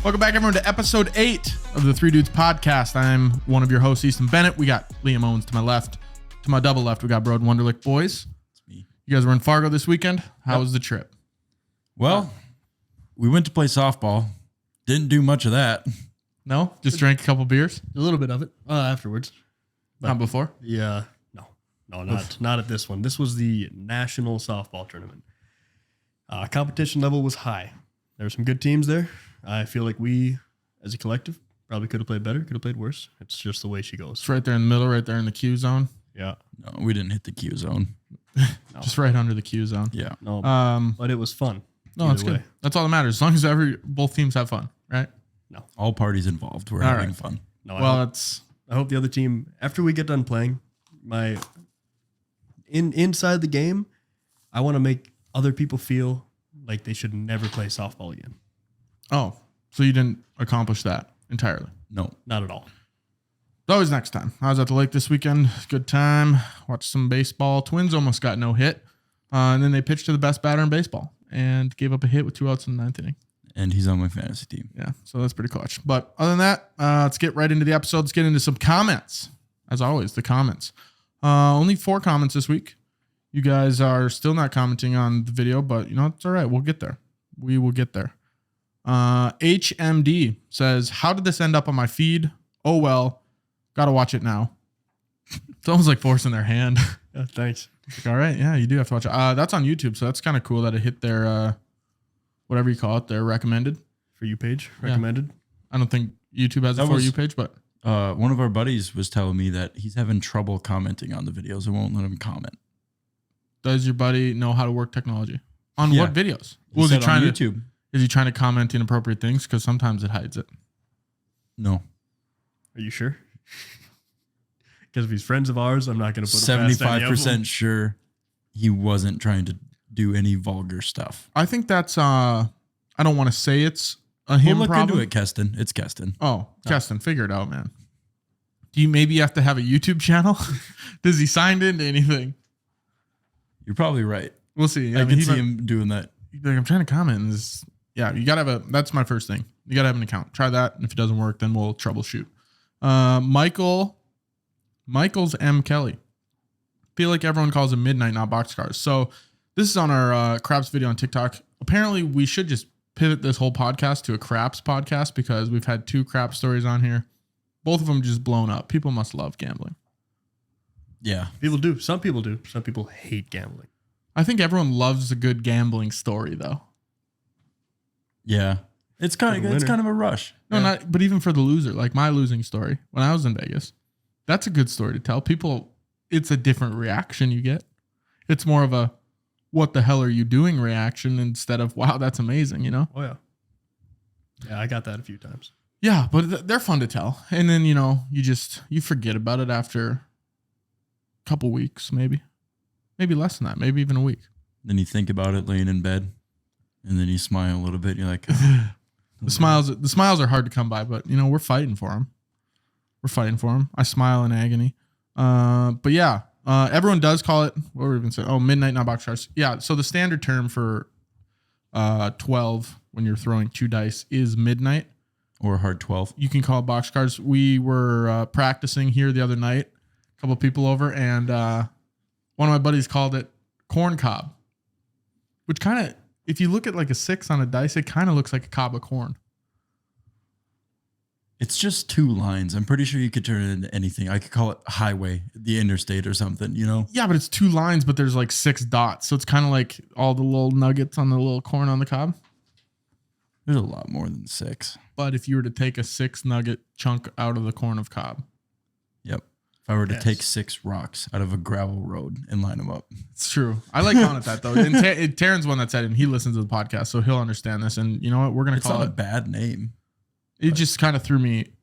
Welcome back, everyone, to episode 8 of the Three Dudes Podcast. I'm one of your hosts, Easton Bennett. We got Liam Owens to my left. To my double left, we got Broden Wonderlick. Boys, it's me. You guys were in Fargo this weekend. How was the trip? Well, we went to play softball. Didn't do much of that. No? Just drank a couple beers? A little bit of it afterwards. Not before? Yeah. No, not at this one. This was the national softball tournament. Competition level was high. There were some good teams there. I feel like we, as a collective, probably could have played better, could have played worse. It's just the way she goes. It's right there in the middle, right there in the Q zone. Yeah. No, we didn't hit the Q zone. No. Just right under the Q zone. Yeah. No, but it was fun. No, that's good. That's all that matters. As long as both teams have fun, right? No. All parties involved. We're having fun. No, well, I hope the other team, after we get done playing, inside the game, I want to make other people feel like they should never play softball again. Oh, so you didn't accomplish that entirely? No. Not at all. Always next time. I was at the lake this weekend. Good time. Watched some baseball. Twins almost got no hit. And then they pitched to the best batter in baseball and gave up a hit with 2 outs in the 9th inning. And he's on my fantasy team. Yeah, so that's pretty clutch. But other than that, let's get right into the episode. Let's get into some comments. As always, the comments. Only 4 comments this week. You guys are still not commenting on the video, but it's all right. We'll get there. We will get there. HMD says, how did this end up on my feed? Oh, well, gotta watch it now. It's almost like forcing their hand. Yeah, thanks. Like, all right. Yeah, you do have to watch it. That's on YouTube. So that's kind of cool that it hit their, whatever you call it, their recommended. For you page, recommended. Yeah. I don't think YouTube has a For You page, but. One of our buddies was telling me that he's having trouble commenting on the videos. It won't let him comment. Does your buddy know how to work technology? On what videos? Was he trying on YouTube? Is he trying to comment inappropriate things? Because sometimes it hides it. No. Are you sure? Because if he's friends of ours, I'm not going to put 75% sure he wasn't trying to do any vulgar stuff. I think that's, I don't want to say it's a him look problem. Into it, Keston. It's Keston. Oh, Keston, figure it out, man. Do you maybe have to have a YouTube channel? Does he sign into anything? You're probably right. We'll see. I can see him doing that. Like, I'm trying to comment. And yeah, you got to have that's my first thing. You got to have an account. Try that. And if it doesn't work, then we'll troubleshoot. Michael's M. Kelly. Feel like everyone calls them midnight, not boxcars. So this is on our craps video on TikTok. Apparently, we should just pivot this whole podcast to a craps podcast because we've had 2 crap stories on here. Both of them just blown up. People must love gambling. Yeah. People do. Some people do. Some people hate gambling. I think everyone loves a good gambling story, though. Yeah. It's kind of a rush. No, but even for the loser, like my losing story when I was in Vegas, that's a good story to tell. People, it's a different reaction you get. It's more of a, what the hell are you doing reaction instead of, wow, that's amazing, Oh, yeah. Yeah, I got that a few times. Yeah, but they're fun to tell. And then, you forget about it after a couple weeks, maybe less than that, maybe even a week. Then you think about it laying in bed and then you smile a little bit. And you're like, the smiles are hard to come by, but we're fighting for them. I smile in agony. But yeah, everyone does call it, what were we even saying? Oh, midnight, not boxcars. Yeah. So the standard term for 12 when you're throwing 2 dice is midnight. Or hard 12. You can call it boxcars. We were practicing here the other night, a couple of people over, and one of my buddies called it corn cob, which kind of, if you look at like a 6 on a dice, it kind of looks like a cob of corn. It's just 2 lines. I'm pretty sure you could turn it into anything. I could call it highway, the interstate or something, Yeah, but it's 2 lines, but there's like 6 dots. So it's kind of like all the little nuggets on the little corn on the cob. There's a lot more than 6. But if you were to take a 6 nugget chunk out of the corn of cob. Yep. If I were to take 6 rocks out of a gravel road and line them up. It's true. I like calling it that, though. And Taryn's one that said it, and he listens to the podcast, so he'll understand this. And you know what? We're going to call it. It's not a bad name. It just kind of threw me.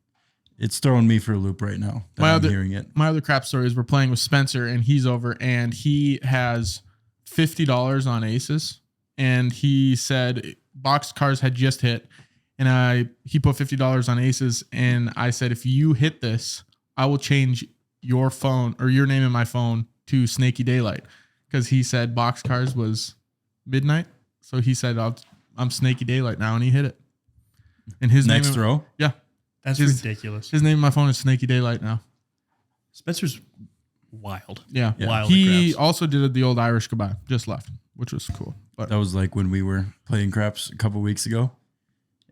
It's throwing me for a loop right now. I'm hearing it. My other crap story is we're playing with Spencer, and he's over, and he has $50 on aces. And he said boxcars had just hit, and he put $50 on aces, and I said, if you hit this, I will change your phone or your name in my phone to Snaky Daylight, because he said boxcars was midnight. So he said, I'm Snaky Daylight now, and he hit it. And his Next name, row. yeah, That's His- ridiculous. his name in my phone is Snaky Daylight now. Spencer's wild. Yeah, Wild. he at craps. also did the old Irish goodbye. Just left, which was cool. But That was like when we were playing craps a couple weeks ago,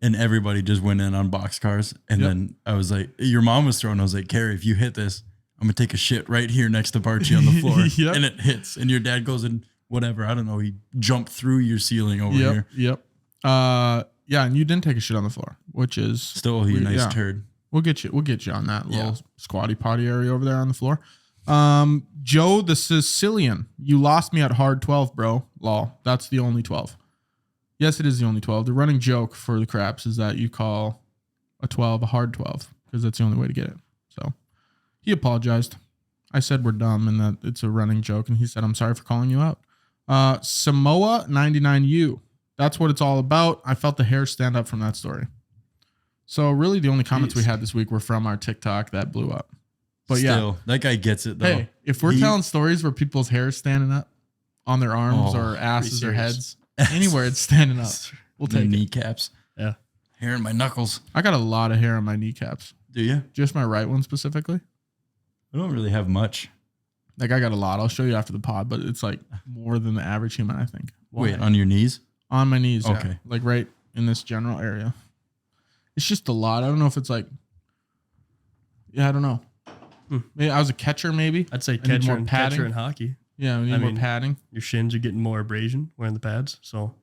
and everybody just went in on boxcars. And Yep. then I was like, your mom was throwing. I was like, Carrie, if you hit this, I'm gonna take a shit right here next to Barchi on the floor. Yep. And it hits, and your dad goes in whatever. I don't know. He jumped through your ceiling over yep, here. yep. Yeah, and you didn't take a shit on the floor, which is Still a nice yeah. turd. We'll get you on that Yeah. little squatty potty area over there on the floor. Joe the Sicilian, you lost me at hard 12, bro. Lol. That's the only 12. Yes, it is the only 12. The running joke for the craps is that you call a 12 a hard 12 because that's the only way to get it. So he apologized. I said we're dumb and that it's a running joke, and he said I'm sorry for calling you out. Samoa 99U. That's what it's all about. I felt the hair stand up from that story. So really the only comments we had this week were from our TikTok that blew up. But Still, that guy gets it though. hey, if we're telling stories where people's hair is standing up on their arms Oh, or asses or serious. heads, anywhere it's standing up, we'll The take it. kneecaps. Yeah. Hair in my knuckles. I got a lot of hair on my kneecaps. Do you? Just my right one specifically. I don't really have much. Like I got a lot. I'll show you after the pod, but it's like more than the average human, I think. Wait, on your knees? On my knees, yeah. Okay. Like right in this general area. It's just a lot. I don't know if it's like, yeah, I don't know. Maybe I was a catcher, maybe. I'd say I need catcher more and padding. catcher in hockey. Yeah, we need I more mean, padding. Your shins are getting more abrasion wearing the pads, so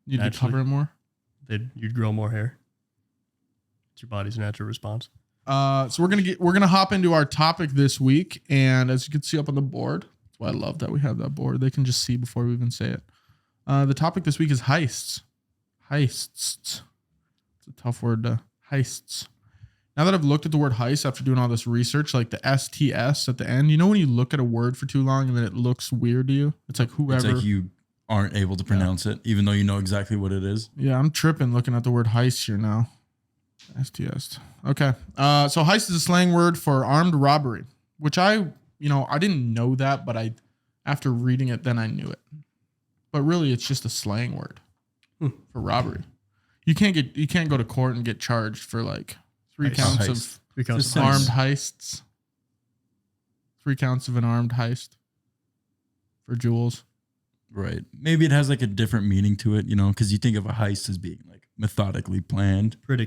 You'd be naturally. covering more. you'd grow more hair. It's your body's natural response. So we're gonna hop into our topic this week, and as you can see up on the board, that's why I love that we have that board. They can just see before we even say it. The topic this week is heists. Heists. It's a tough word to heists. Now that I've looked at the word heist after doing all this research, like the STS at the end, you know when you look at a word for too long and then it looks weird to you? It's like whoever. It's like you aren't able to pronounce it, even though you know exactly what it is. Yeah, I'm tripping looking at the word heist here now. STS. Okay. So heist is a slang word for armed robbery, which I didn't know that, but after reading it, then I knew it. But really, it's just a slang word for robbery. You can't go to court and get charged for like 3 Heist. counts Heist. of 3 counts Just of armed heist. heists. 3 counts of an armed heist for jewels. Right. Maybe it has like a different meaning to it, because you think of a heist as being like methodically planned. Pretty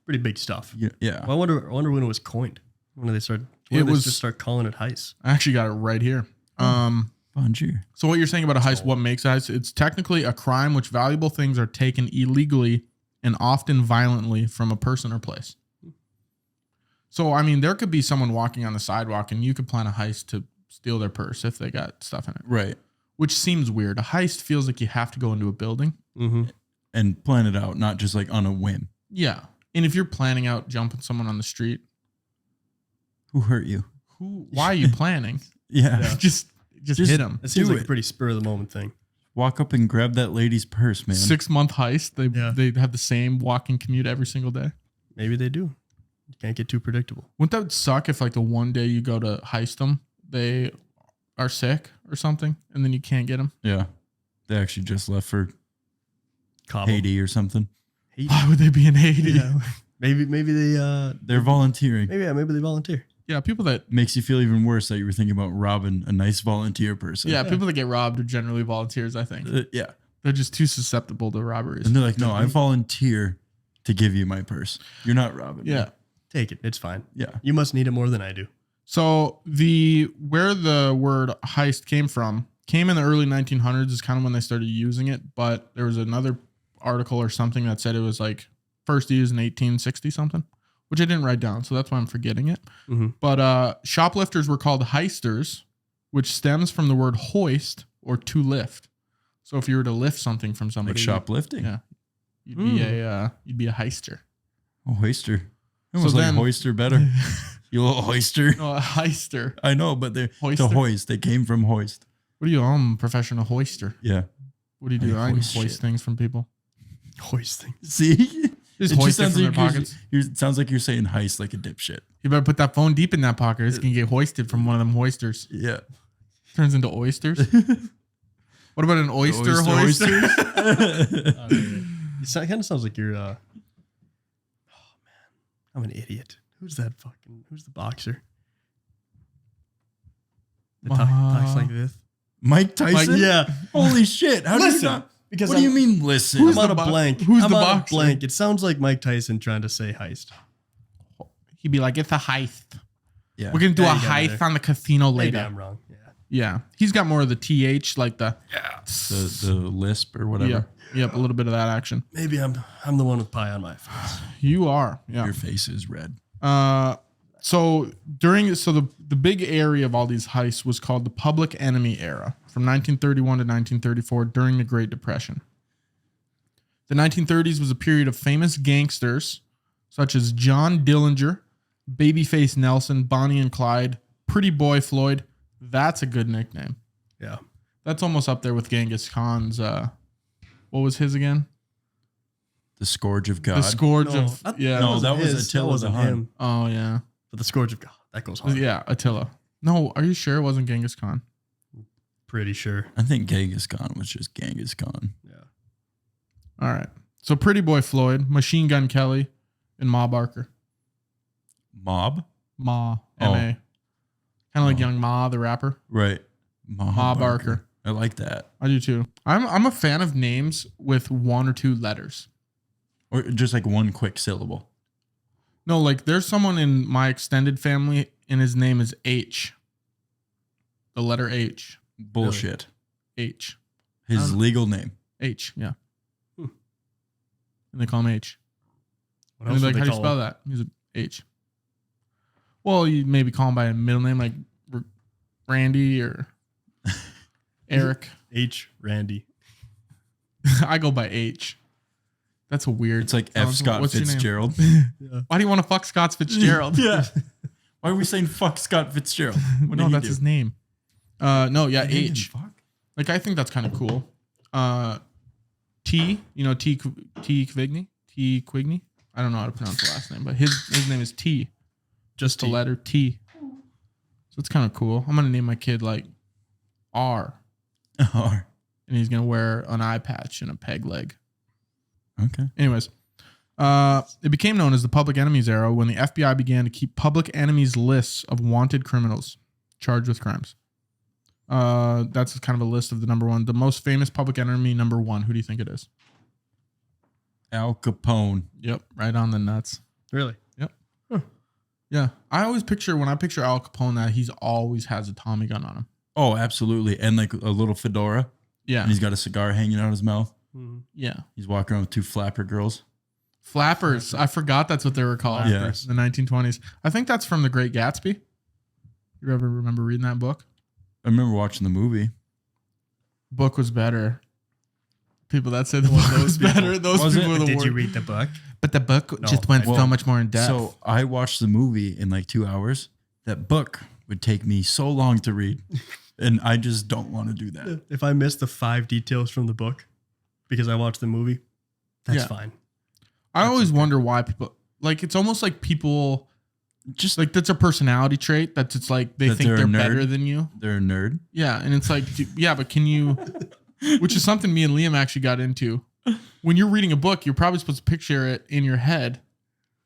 big stuff. Yeah. Well, I wonder when it was coined. When did they start? It was- just start calling it heist. I actually got it right here. Bonjour. So what you're saying about a heist, what makes a heist? It's technically a crime which valuable things are taken illegally and often violently from a person or place. So, I mean, there could be someone walking on the sidewalk and you could plan a heist to steal their purse if they got stuff in it, Right. which seems weird. A heist feels like you have to go into a building. Mm-hmm. And plan it out, not just like on a whim. Yeah. And if you're planning out jumping someone on the street, Who hurt you? why are you planning? Yeah. Just hit them. It seems Do like it. a pretty spur of the moment thing. Walk up and grab that lady's purse, man. 6-month heist. Yeah. They have the same walking commute every single day. Maybe they do. You can't get too predictable. Wouldn't that suck if like the one day you go to heist them, they are sick or something, and then you can't get them? Yeah. They actually just left for Cobble. Haiti or something. Haiti. Why would they be in Haiti? Yeah. Maybe they They're volunteering. maybe they volunteer. Yeah, people that Makes you feel even worse that you were thinking about robbing a nice volunteer person. people that get robbed are generally volunteers, I think. Yeah. They're just too susceptible to robberies. And they're like, no, I volunteer to give you my purse. You're not robbing me. Yeah. Take it. It's fine. Yeah. You must need it more than I do. So where the word heist came in the early 1900s is kind of when they started using it, but there was another article or something that said it was like first used in 1860 something, which I didn't write down, so that's why I'm forgetting it. Mm-hmm. But shoplifters were called heisters, which stems from the word hoist or to lift. So if you were to lift something from Like somebody, shoplifting. yeah, you'd be a heister. Oh, hoister. It So was like then- hoister better. You little hoister. No, a heister. I know, but they're Hoister? to hoist. They came from hoist. What do you? I'm a professional hoister. Yeah. What do you do? I I hoist hoist shit. things from people. Hoisting. See? Just It hoist it sounds from their like pockets. it sounds like you're saying heist like a dipshit. You better put that phone deep in that pocket. It's gonna get hoisted from one of them hoisters. Yeah. Turns into oysters. What about an oyster Oyster hoister? oysters? It kind of sounds like you're I'm an idiot. Who's the boxer? That talks like this. Mike Tyson? Yeah. Holy shit. How do you Listen, not? because What do you mean listen? I'm on a blank. Who's I'm the on a boxer? blank. It sounds like Mike Tyson trying to say heist. He'd be like, it's a heist. Yeah. We're going to do Yeah, a you got me heist there. on the casino Maybe later. I'm wrong. Yeah. Yeah. He's got more of the TH, like the. The lisp or whatever. Yeah. Yep. A little bit of that action. Maybe I'm the one with pie on my face. You are. Yeah. Your face is red. So the big area of all these heists was called the Public Enemy era from 1931 to 1934 during the Great Depression. The 1930s was a period of famous gangsters such as John Dillinger, Babyface Nelson, Bonnie and Clyde, Pretty Boy Floyd. That's a good nickname. Yeah. That's almost up there with Genghis Khan's. What was his again? The Scourge of God. The Scourge No, of. I- Yeah. No, that was his. Attila That wasn't the Hun. him. Oh, yeah. But the Scourge of God. That goes hard. Yeah. Attila. No, are you sure it wasn't Genghis Khan? Pretty sure. I think Genghis Khan was just Genghis Khan. Yeah. All right. So Pretty Boy Floyd, Machine Gun Kelly, and Ma Barker. Mob? Ma. Oh. M-A. Kind of like Oh. Young Ma, the rapper. Right. Ma Barker. I like that. I do too. I'm a fan of names with one or two letters. Or just like one quick syllable. No, like there's someone in my extended family and his name is H. The letter H. Bullshit. H. His legal name. H. Yeah. Hmm. And they call him H. What And else they're do like, they how do you call spell him? that? He's a H. Well, you maybe call him by a middle name like Randy or Eric. H. Randy. I go by H. That's a weird. It's like F. sounds- Scott what's your name? Fitzgerald. Yeah. Why do you want to fuck Scott Fitzgerald? Yeah. Why are we saying fuck Scott Fitzgerald? What No, did he that's do? his name. No, yeah, He didn't H. fuck? Like I think that's kind of cool. T, you know, T Quigney? T Quigney? I don't know how to pronounce the last name, but his name is T. Just the T. letter T. So it's kind of cool. I'm gonna name my kid like R, R. and he's gonna wear an eye patch and a peg leg. Okay. Anyways, it became known as the Public Enemies era when the FBI began to keep public enemies lists of wanted criminals charged with crimes. That's kind of a list of the most famous public enemy number one. Who do you think it is? Al Capone. Yep, right on the nuts. Really? Yeah, I always picture when I picture Al Capone that he's always has a Tommy gun on him. Oh, absolutely. And like a little fedora. Yeah, And he's got a cigar hanging out his mouth. Mhm. yeah. He's walking around with two flapper girls. Flappers. I forgot that's what they were called. Yeah. In the 1920s. I think that's from The Great Gatsby. You ever remember reading that book? I remember watching the movie. Book was better. People that said the book was better. Those Was people it? were the Did worst. you read the book? But the book No, just went I- so much more in depth. So I watched the movie in like 2 hours. That book would take me so long to read. And I just don't want to do that. If I missed the 5 details from the book because I watched the movie, that's Yeah. fine. I always wonder why people like it's almost like people Just like that's a personality trait that's it's like they That think they're a they're nerd? better than you. they're a nerd. Yeah, and it's like yeah, but can you which is something me and Liam actually got into. When you're reading a book, you're probably supposed to picture it in your head.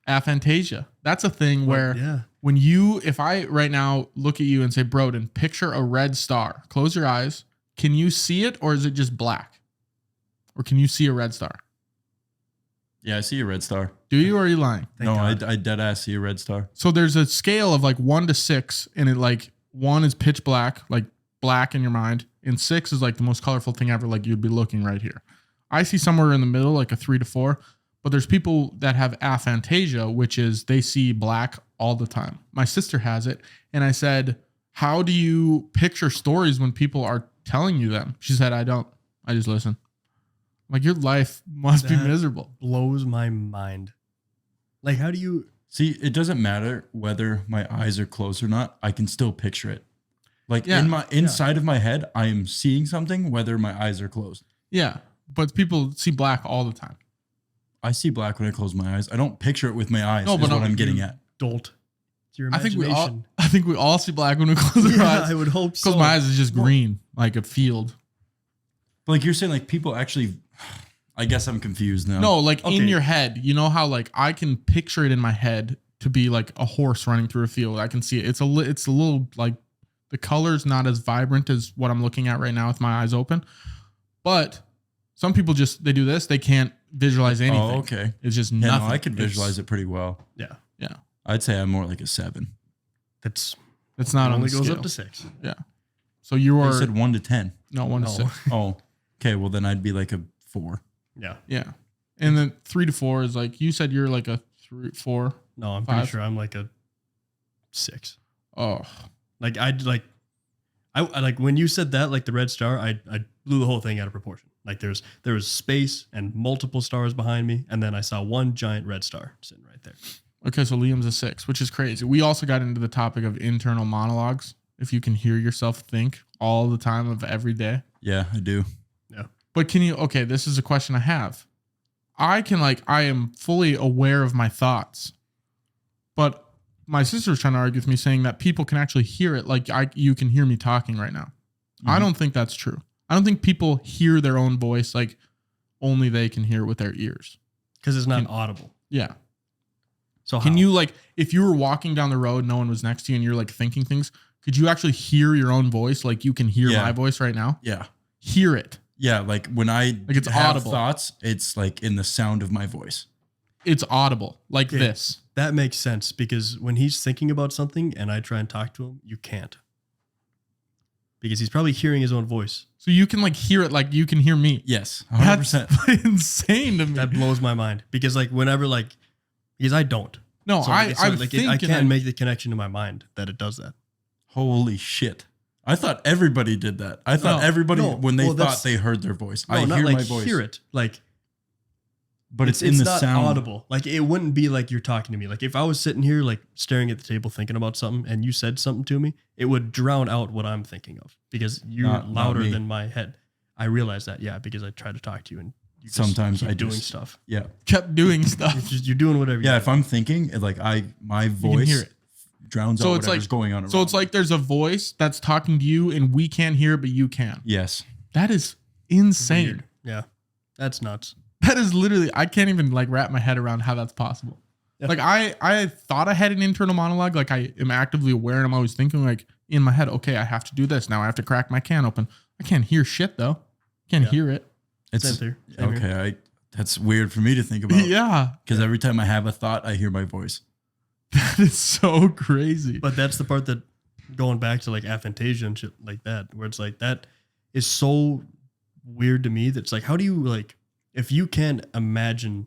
Aphantasia. That's a thing where Yeah. when you if I right now look at you and say, Broden, picture a red star. Close your eyes. Can you see it or is it just black? Or can you see a red star? Yeah, I see a red star. Do you or are you lying? Thank No, God. I dead ass see a red star. So there's a scale of like 1 to 6, and it like 1 is pitch black, like black in your mind, and 6 is like the most colorful thing ever, like you'd be looking right here. I see somewhere in the middle, like a 3 to 4, but there's people that have aphantasia, which is they see black all the time. My sister has it, and I said, how do you picture stories when people are telling you them? She said, I don't. I just listen. Like your life must be That- miserable. Blows my mind. Like, how do you? See, it doesn't matter whether my eyes are closed or not. I can still picture it. Like Yeah, in my inside of my head, I am seeing something whether my eyes are closed. Yeah, but people see black all the time. I see black when I close my eyes. I don't picture it with my eyes. No, No, but is what no, I'm getting you- at. Dolt. It's your I think imagination. we all see black when we close our Yeah, eyes. I would hope so. Close my eyes is just green, like a field. But like you're saying, like people actually, I guess I'm confused now. No, like Okay. in your head, you know how like I can picture it in my head to be like a horse running through a field. I can see it. It's a little like the color's not as vibrant as what I'm looking at right now with my eyes open. But some people they do this. They can't visualize anything. Oh, okay. It's just Yeah, nothing. no, I could visualize it pretty well. Yeah. Yeah. I'd say I'm more like a 7. That's Not on only the goes scale. up to 6. Yeah. So you You are said 1 to 10. no 1 to No. 6. Oh, okay. Well, then I'd be like a 4. Yeah. Yeah. And then 3 to 4 is like you said you're like a 3, 4. No, I'm 5. pretty sure I'm like a 6. Oh. Like I like when you said that, like the red star, I blew the whole thing out of proportion. Like there was space and multiple stars behind me, and then I saw one giant red star sitting right there. Okay, so Liam's a 6, which is crazy. We also got into the topic of internal monologues. If you can hear yourself think all the time of every day. Yeah, I do. Yeah. But can you, okay, this is a question I have. I am fully aware of my thoughts, but my sister's trying to argue with me saying that people can actually hear it. Like you can hear me talking right now. I don't think that's true. I don't think people hear their own voice. Like only they can hear it with their ears. Because it's not audible. Yeah. So Can how? you like, if you were walking down the road, no one was next to you and you're like thinking things, could you actually hear your own voice? Like you can hear Yeah. my voice right now. Yeah. Hear it. Yeah. Like when I it's have audible. thoughts, it's like in the sound of my voice. It's audible like Okay. this. That makes sense because when he's thinking about something and I try and talk to him, you can't. Because he's probably hearing his own voice. So you can like hear it like you can hear me. Yes. That's 100%. insane to me. That blows my mind. Because like whenever like because I don't. No, So, I think I can't make the connection in my mind that it does that. Holy shit. I thought everybody did that. I thought everybody, no. when they Well, thought that's- they heard their voice. No, I not hear like my voice. hear it. Like But it's in the not sound. audible. Like it wouldn't be like you're talking to me. Like if I was sitting here like staring at the table thinking about something and you said something to me, it would drown out what I'm thinking of because you're Not louder me. than my head. I realize that, yeah, because I try to talk to you and you just Sometimes keep I doing just- stuff. Yeah. kept doing stuff. You're doing whatever. Yeah. you If I'm thinking, like my You can voice hear it. drowns So out it's whatever's like- going on around. So it's like there's a voice that's talking to you and we can't hear it, but you can. yes. That is do. insane. Weird. Yeah, that's nuts. That is literally, I can't even like wrap my head around how that's possible. Yeah. Like I thought I had an internal monologue. Like I am actively aware and I'm always thinking like in my head, okay, I have to do this. Now I have to crack my can open. I can't hear shit though. Can't Yeah. hear it. It's Same here. Same here. okay. That's weird for me to think about. Yeah. Because every time I have a thought, I hear my voice. That is so crazy. But that's the part that going back to like aphantasia and shit like that, where it's like that is so weird to me. That's like, how do you like, if you can't imagine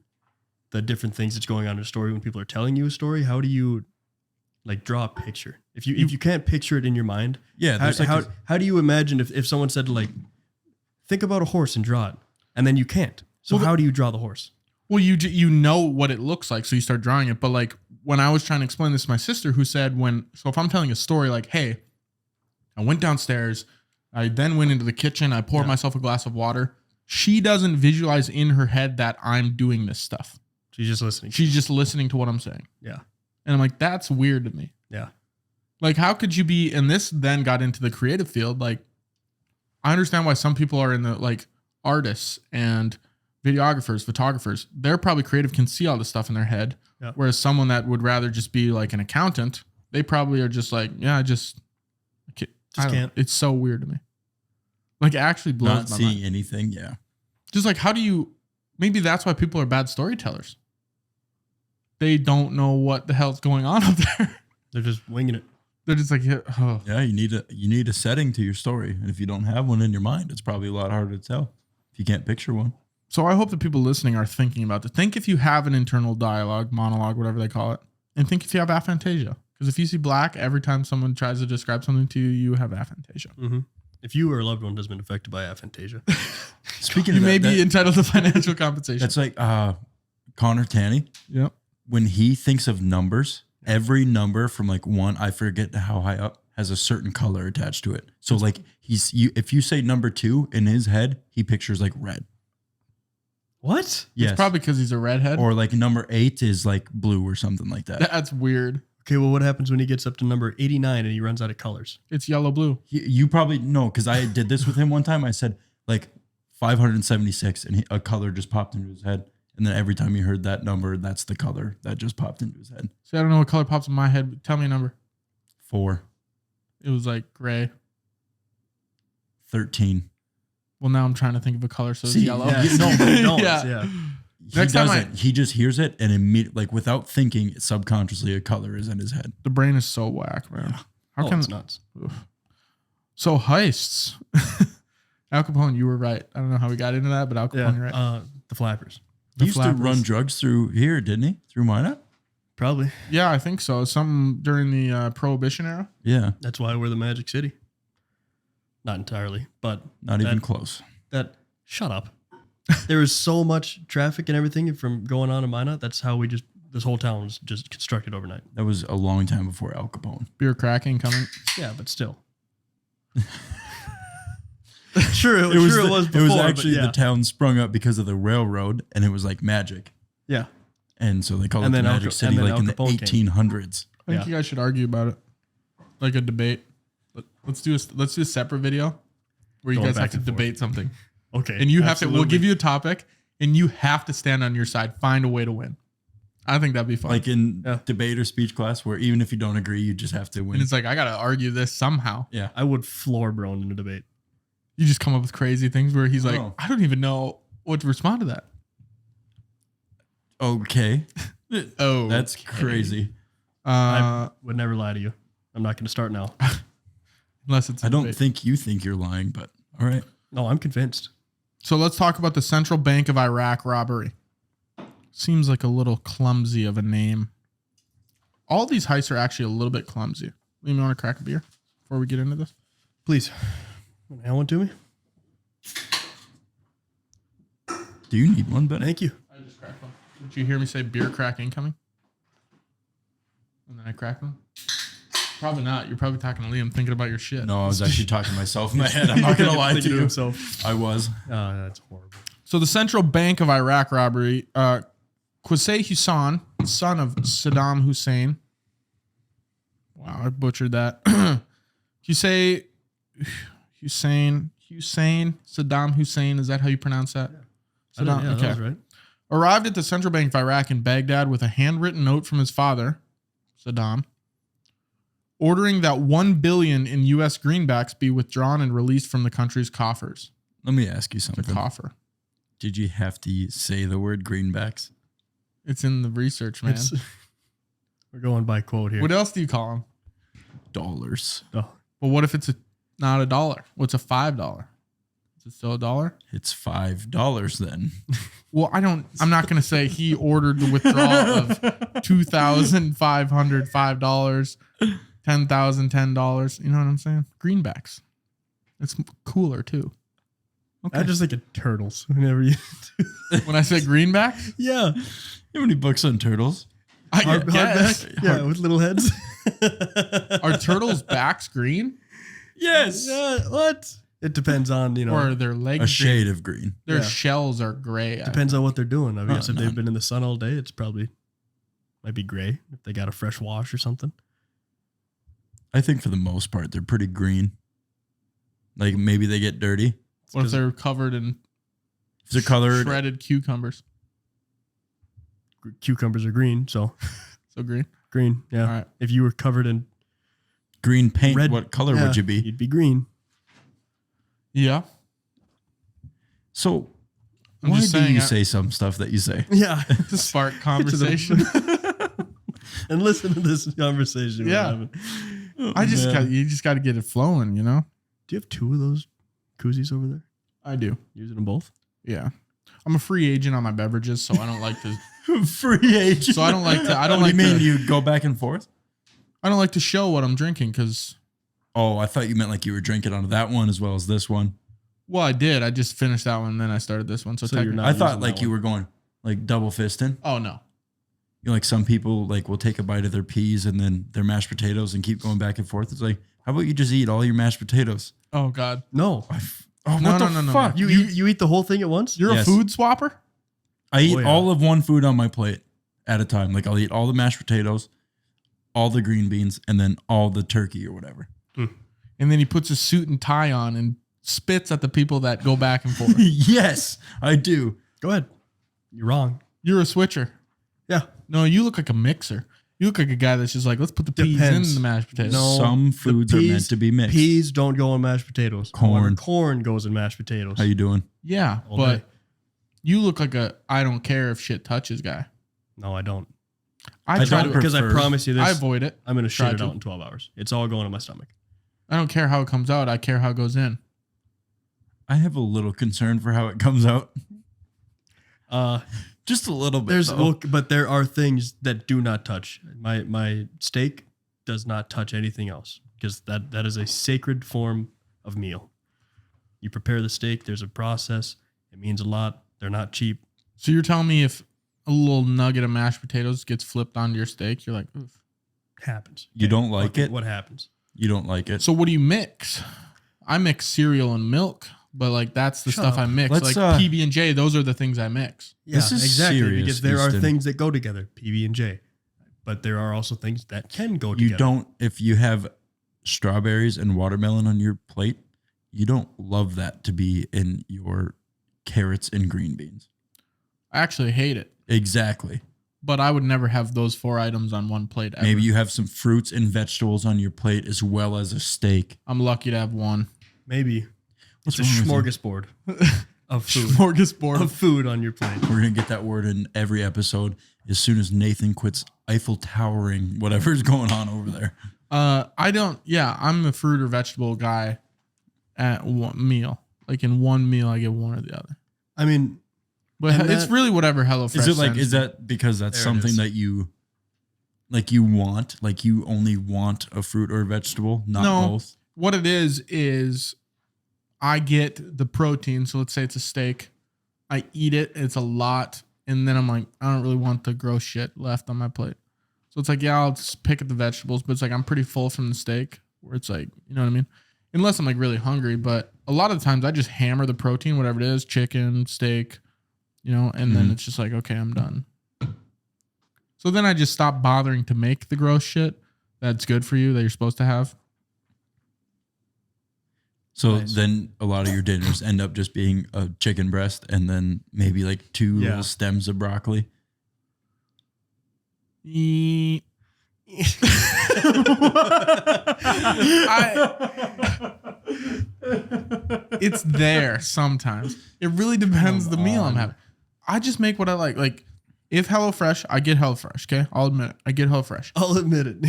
the different things that's going on in a story when people are telling you a story, how do you like draw a picture? If you can't picture it in your mind, Yeah. There's how do you imagine if someone said like, think about a horse and draw it, and then you can't. So Well, how do you draw the horse? Well, you know what it looks like, so you start drawing it. But like when I was trying to explain this to my sister, who said so if I'm telling a story like, hey, I went downstairs, I then went into the kitchen, I poured myself a glass of water. She doesn't visualize in her head that I'm doing this stuff. She's just listening. She's just listening to what I'm saying. Yeah. And I'm like, that's weird to me. Yeah. Like, how could you be? And this then got into the creative field. Like, I understand why some people are in the like artists and videographers, photographers. They're probably creative, can see all this stuff in their head. Yeah. Whereas someone that would rather just be like an accountant, they probably are just like, yeah, I don't know. can't. It's so weird to me. Like, it actually blows not my seeing mind. anything. Yeah. Just like, how do you? Maybe that's why people are bad storytellers. They don't know what the hell's going on up there. They're just winging it. They're just like, oh. Yeah. You need a setting to your story. And if you don't have one in your mind, it's probably a lot harder to tell if you can't picture one. So I hope that people listening are thinking about this. Think if you have an internal dialogue, monologue, whatever they call it, and think if you have aphantasia. Because if you see black every time someone tries to describe something to you, you have aphantasia. Mm-hmm. If you or a loved one has been affected by aphantasia, Speaking You of may that, be entitled to financial compensation. that's like Connor Tanney. Yep. When he thinks of numbers, every number from like one, I forget how high up, has a certain color attached to it. So like if you say number 2 in his head, he pictures like red. what? Yes. It's probably because he's a redhead. Or like number 8 is like blue or something like that. That's weird. Okay, well, what happens when he gets up to number 89 and he runs out of colors? It's yellow blue. You probably know because I did this with him one time. I said like 576, and a color just popped into his head. And then every time he heard that number, that's the color that just popped into his head. See, I don't know what color pops in my head, but tell me a number. 4. It was like gray. 13. Well, now I'm trying to think of a color, so it's See, yellow. Yeah, no, they don't. Yeah. Yeah. He Next time doesn't. He just hears it and immediately, like without thinking, subconsciously a color is in his head. The brain is so whack, man. How It's nuts. So heists. Al Capone, you were right. I don't know how we got into that, but Al Capone, you're right. The flappers. The He used flappers. to run drugs through here, didn't he? Through Minot? Probably. Yeah, I think so. Something during the Prohibition era. Yeah. That's why we're the Magic City. Not entirely, but Not even close. Shut up. There is so much traffic and everything from going on in Minot. That's how this whole town was just constructed overnight. That was a long time before Al Capone. Beer cracking coming. Yeah, but still. Sure, it was before. It was actually but yeah. the town sprung up because of the railroad, and it was like magic. Yeah. And so they called And it the then Magic City, like Al in the Capone came. 1800s. I think you guys should argue about it, like a debate. Let's do a separate video where you Going guys have back to and forth. debate something, Okay. and you have to. We'll absolutely. give you a topic, and you have to stand on your side. Find a way to win. I think that'd be fun. Like in Yeah. debate or speech class, where even if you don't agree, you just have to and win. it's like I gotta argue this somehow. Yeah. I would floor Broden in a debate. You just come up with crazy things where he's like, Oh. I don't even know what to respond to that. Okay. Oh, That's crazy. I would never lie to you. I'm not going to start now. Unless it's. I don't think you think you're lying, but all right. No, I'm convinced. So let's talk about the Central Bank of Iraq robbery. Seems like a little clumsy of a name. All these heists are actually a little bit clumsy. Liam, you want to crack a beer before we get into this? Please. Hand one to me. Do you need one, Ben? Thank you. I just cracked one. Did you hear me say beer crack incoming? And then I cracked one? Probably not. You're probably talking to Liam thinking about your shit. No, I was actually talking to myself in my head. I'm not going to lie to Thinking you. himself. I was. Oh, that's horrible. So the Central Bank of Iraq robbery, Qusay Hussein, son of Saddam Hussein. Wow, I butchered that. Hussein, Saddam Hussein. Is that how you pronounce that? Yeah, that was right. Arrived at the Central Bank of Iraq in Baghdad with a handwritten note from his father, Saddam, ordering that $1 billion in U.S. greenbacks be withdrawn and released from the country's coffers. Let me ask you The something. coffer. Did you have to say the word greenbacks? It's in the research, man. We're going by quote here. What else do you call them? Dollars. Oh, Well, what if it's not $1? What's a $5? Is it still $1? It's $5 then. Well, I'm not going to say he ordered the withdrawal of $2,505, $10,010. You know what I'm saying? Greenbacks. It's cooler too. Okay. I just think of turtles whenever you. When I say greenbacks, Yeah. How many books on turtles? I Hardback. guess. Yeah, with little heads. Are turtles' backs green Yes. Yeah, what? It depends on, or are their legs A green? shade of green. Their Yeah. shells are gray. Depends on what they're doing. I guess if none. they've been in the sun all day, it's probably might be gray. If they got a fresh wash or something. I think for the most part, they're pretty green. Like maybe they get dirty. What if they're covered in If they're colored, shredded cucumbers? Cucumbers are green, so So green. green. Yeah. All right. If you were covered in green paint, red, what color yeah, would you be? You'd be green. Yeah. So I'm why just do saying. you say some stuff that you say? Yeah. To spark conversation. And listen to this conversation. we're Yeah. having. You just got to get it flowing, you know? Do you have two of those koozies over there? I do. Using them both? Yeah. I'm a free agent on my beverages, so I don't like to. Free agent. So I don't like to. I don't What like do you mean to. you go back and forth? I don't like to show what I'm drinking because. Oh, I thought you meant like you were drinking on that one as well as this one. Well, I did. I just finished that one, and then I started this one. So So you're technically, not- I thought using like that you one. were going like double fisting. oh no. You know, like some people like will take a bite of their peas and then their mashed potatoes and keep going back and forth. It's like, how about you just eat all your mashed potatoes? Oh God. No. Oh, No, what no, the no, no, fuck? no. You eat the whole thing at once? You're Yes. a food swapper. I eat Oh, yeah. all of one food on my plate at a time. Like I'll eat all the mashed potatoes, all the green beans, and then all the turkey or whatever. And then he puts a suit and tie on and spits at the people that go back and forth. Yes, I do. Go ahead. You're wrong. You're a switcher. Yeah. No, you look like a mixer. You look like a guy that's just like, let's put the peas Depends. in the mashed potatoes. No, Some foods are meant to be mixed. Peas don't go in mashed potatoes. Corn. However, corn goes in mashed potatoes. How you doing? Yeah, All but day. you look like a I don't care if shit touches guy. No, I don't. I try don't to Because I prefer- promise you this. I avoid it. I'm going to Try shit it to. out in 12 hours. It's all going in my stomach. I don't care how it comes out. I care how it goes in. I have a little concern for how it comes out. Just a little bit. But there are things that do not touch. My steak does not touch anything else because that is a sacred form of meal. You prepare the steak. There's a process. It means a lot. They're not cheap. So you're telling me if a little nugget of mashed potatoes gets flipped onto your steak, you're like, oof. Happens. You don't like Okay, it? What happens? You don't like it. So what do you mix? I mix cereal and milk, but like that's the Shut stuff up. I mix. Let's, Like PB&J, those are the things I mix. Yeah, This is exactly. serious, Because there are Easton. things that go together, PB and J, but there are also things that can go You together. don't, if you have strawberries and watermelon on your plate, you don't love that to be in your carrots and green beans. I actually hate it, Exactly. but I would never have those 4 items on one plate ever. Maybe you have some fruits and vegetables on your plate as well as a steak. I'm lucky to have one. Maybe What's it's a wrong with smorgasbord of food. Smorgasbord. Of food on your plate. We're going to get that word in every episode as soon as Nathan quits Eiffel Towering whatever's going on over there. I don't. Yeah, I'm a fruit or vegetable guy at one meal. Like in one meal, I get one or the other. I mean, But And it's that- really whatever HelloFresh. Is it like, sends is me. that because that's There it something is. that you, like you want, like you only want a fruit or a vegetable, not No. both? What it is I get the protein. So let's say it's a steak. I eat it. It's a lot. And then I'm like, I don't really want the gross shit left on my plate. So it's like, yeah, I'll just pick at the vegetables, but it's like I'm pretty full from the steak where it's like, you know what I mean? Unless I'm like really hungry. But a lot of the times I just hammer the protein, whatever it is, chicken, steak, you know, and then Mhm. it's just like, okay, I'm done. So then I just stop bothering to make the gross shit that's good for you that you're supposed to have. So Nice. then a lot of your dinners end up just being a chicken breast and then maybe like 2 Yeah. little stems of broccoli. I, it's there sometimes. It really depends the meal I'm having. I just make what I like. Like if HelloFresh, I get HelloFresh. Okay, I'll admit it. I get HelloFresh. I'll admit it.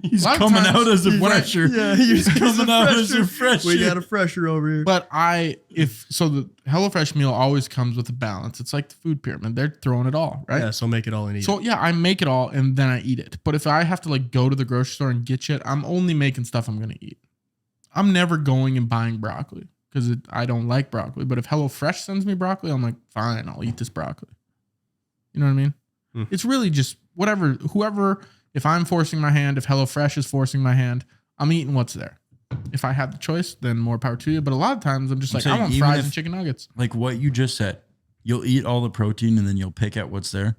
He's A lot of coming times- out as a when I- fresher. Yeah, he's coming out as a fresher. We got a fresher over here. But the HelloFresh meal always comes with a balance. It's like the food pyramid. They're throwing it all, right? Yeah, so make it all and eat. So yeah, I make it all and then I eat it. But if I have to like go to the grocery store and get shit, I'm only making stuff I'm gonna eat. I'm never going and buying broccoli because I don't like broccoli. But if HelloFresh sends me broccoli, I'm like, fine, I'll eat this broccoli. You know what I mean? Hmm. It's really just whoever. If I'm forcing my hand, if HelloFresh is forcing my hand, I'm eating what's there. If I have the choice, then more power to you. But a lot of times I'm just I'm like, I saying want even fries if- and chicken nuggets. Like what you just said, you'll eat all the protein and then you'll pick at what's there.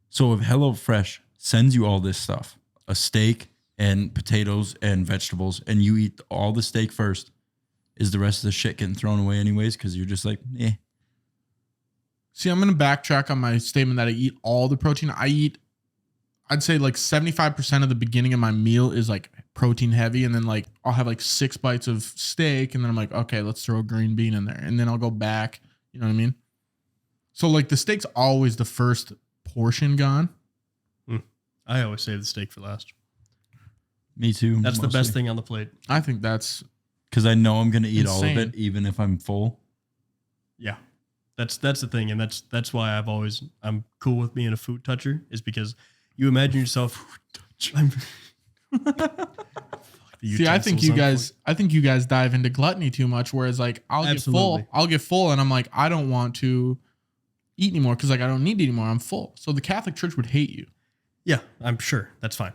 So if HelloFresh sends you all this stuff, a steak and potatoes and vegetables, and you eat all the steak first, is the rest of the shit getting thrown away anyways? Because you're just like, eh. See, I'm going to backtrack on my statement that I eat all the protein. I'd say like 75% of the beginning of my meal is like protein heavy. And then like I'll have like 6 bites of steak. And then I'm like, okay, let's throw a green bean in there. And then I'll go back. You know what I mean? So like the steak's always the first portion gone. I always save the steak for last. Me too. That's the best thing on the plate. I think that's Because I know I'm going to eat all of Insane. it, even if I'm full. Yeah. That's the thing, and that's why I'm cool with being a food toucher, is because you imagine yourself. I'm, See, I think you guys dive into gluttony too much. Whereas like Absolutely. I'll get full and I'm like, I don't want to eat anymore because like I don't need it anymore. I'm full. So the Catholic Church would hate you. Yeah, I'm sure that's fine.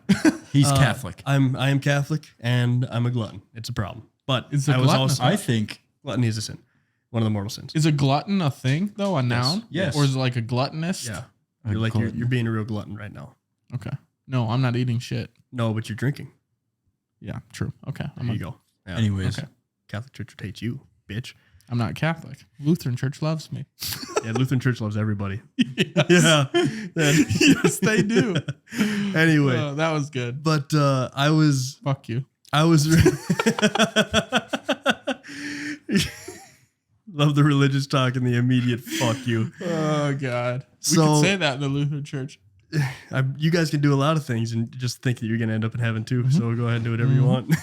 He's Catholic. I am Catholic and I'm a glutton. It's a problem, but It's a I was glutton. also I think gluttony is a sin, one of the mortal sins. Is a glutton a thing though? A noun? Yes. Or is it like a gluttonist? Yeah, a you're like glutton. you're being a real glutton right now. Okay. No, I'm not eating shit. No, but you're drinking. Yeah, true. Okay. There you go. Yeah. Anyways, Okay. Catholic Church would hate you. bitch. I'm not Catholic. Lutheran Church loves me. Yeah, Lutheran Church loves everybody. Yes. Yeah. Yes, they do. Anyway. That was good. But I was Fuck you. love the religious talk and the immediate fuck you. Oh God. We So- could say that in the Lutheran Church. You guys can do a lot of things and just think that you're going to end up in heaven too. So go ahead and do whatever you want.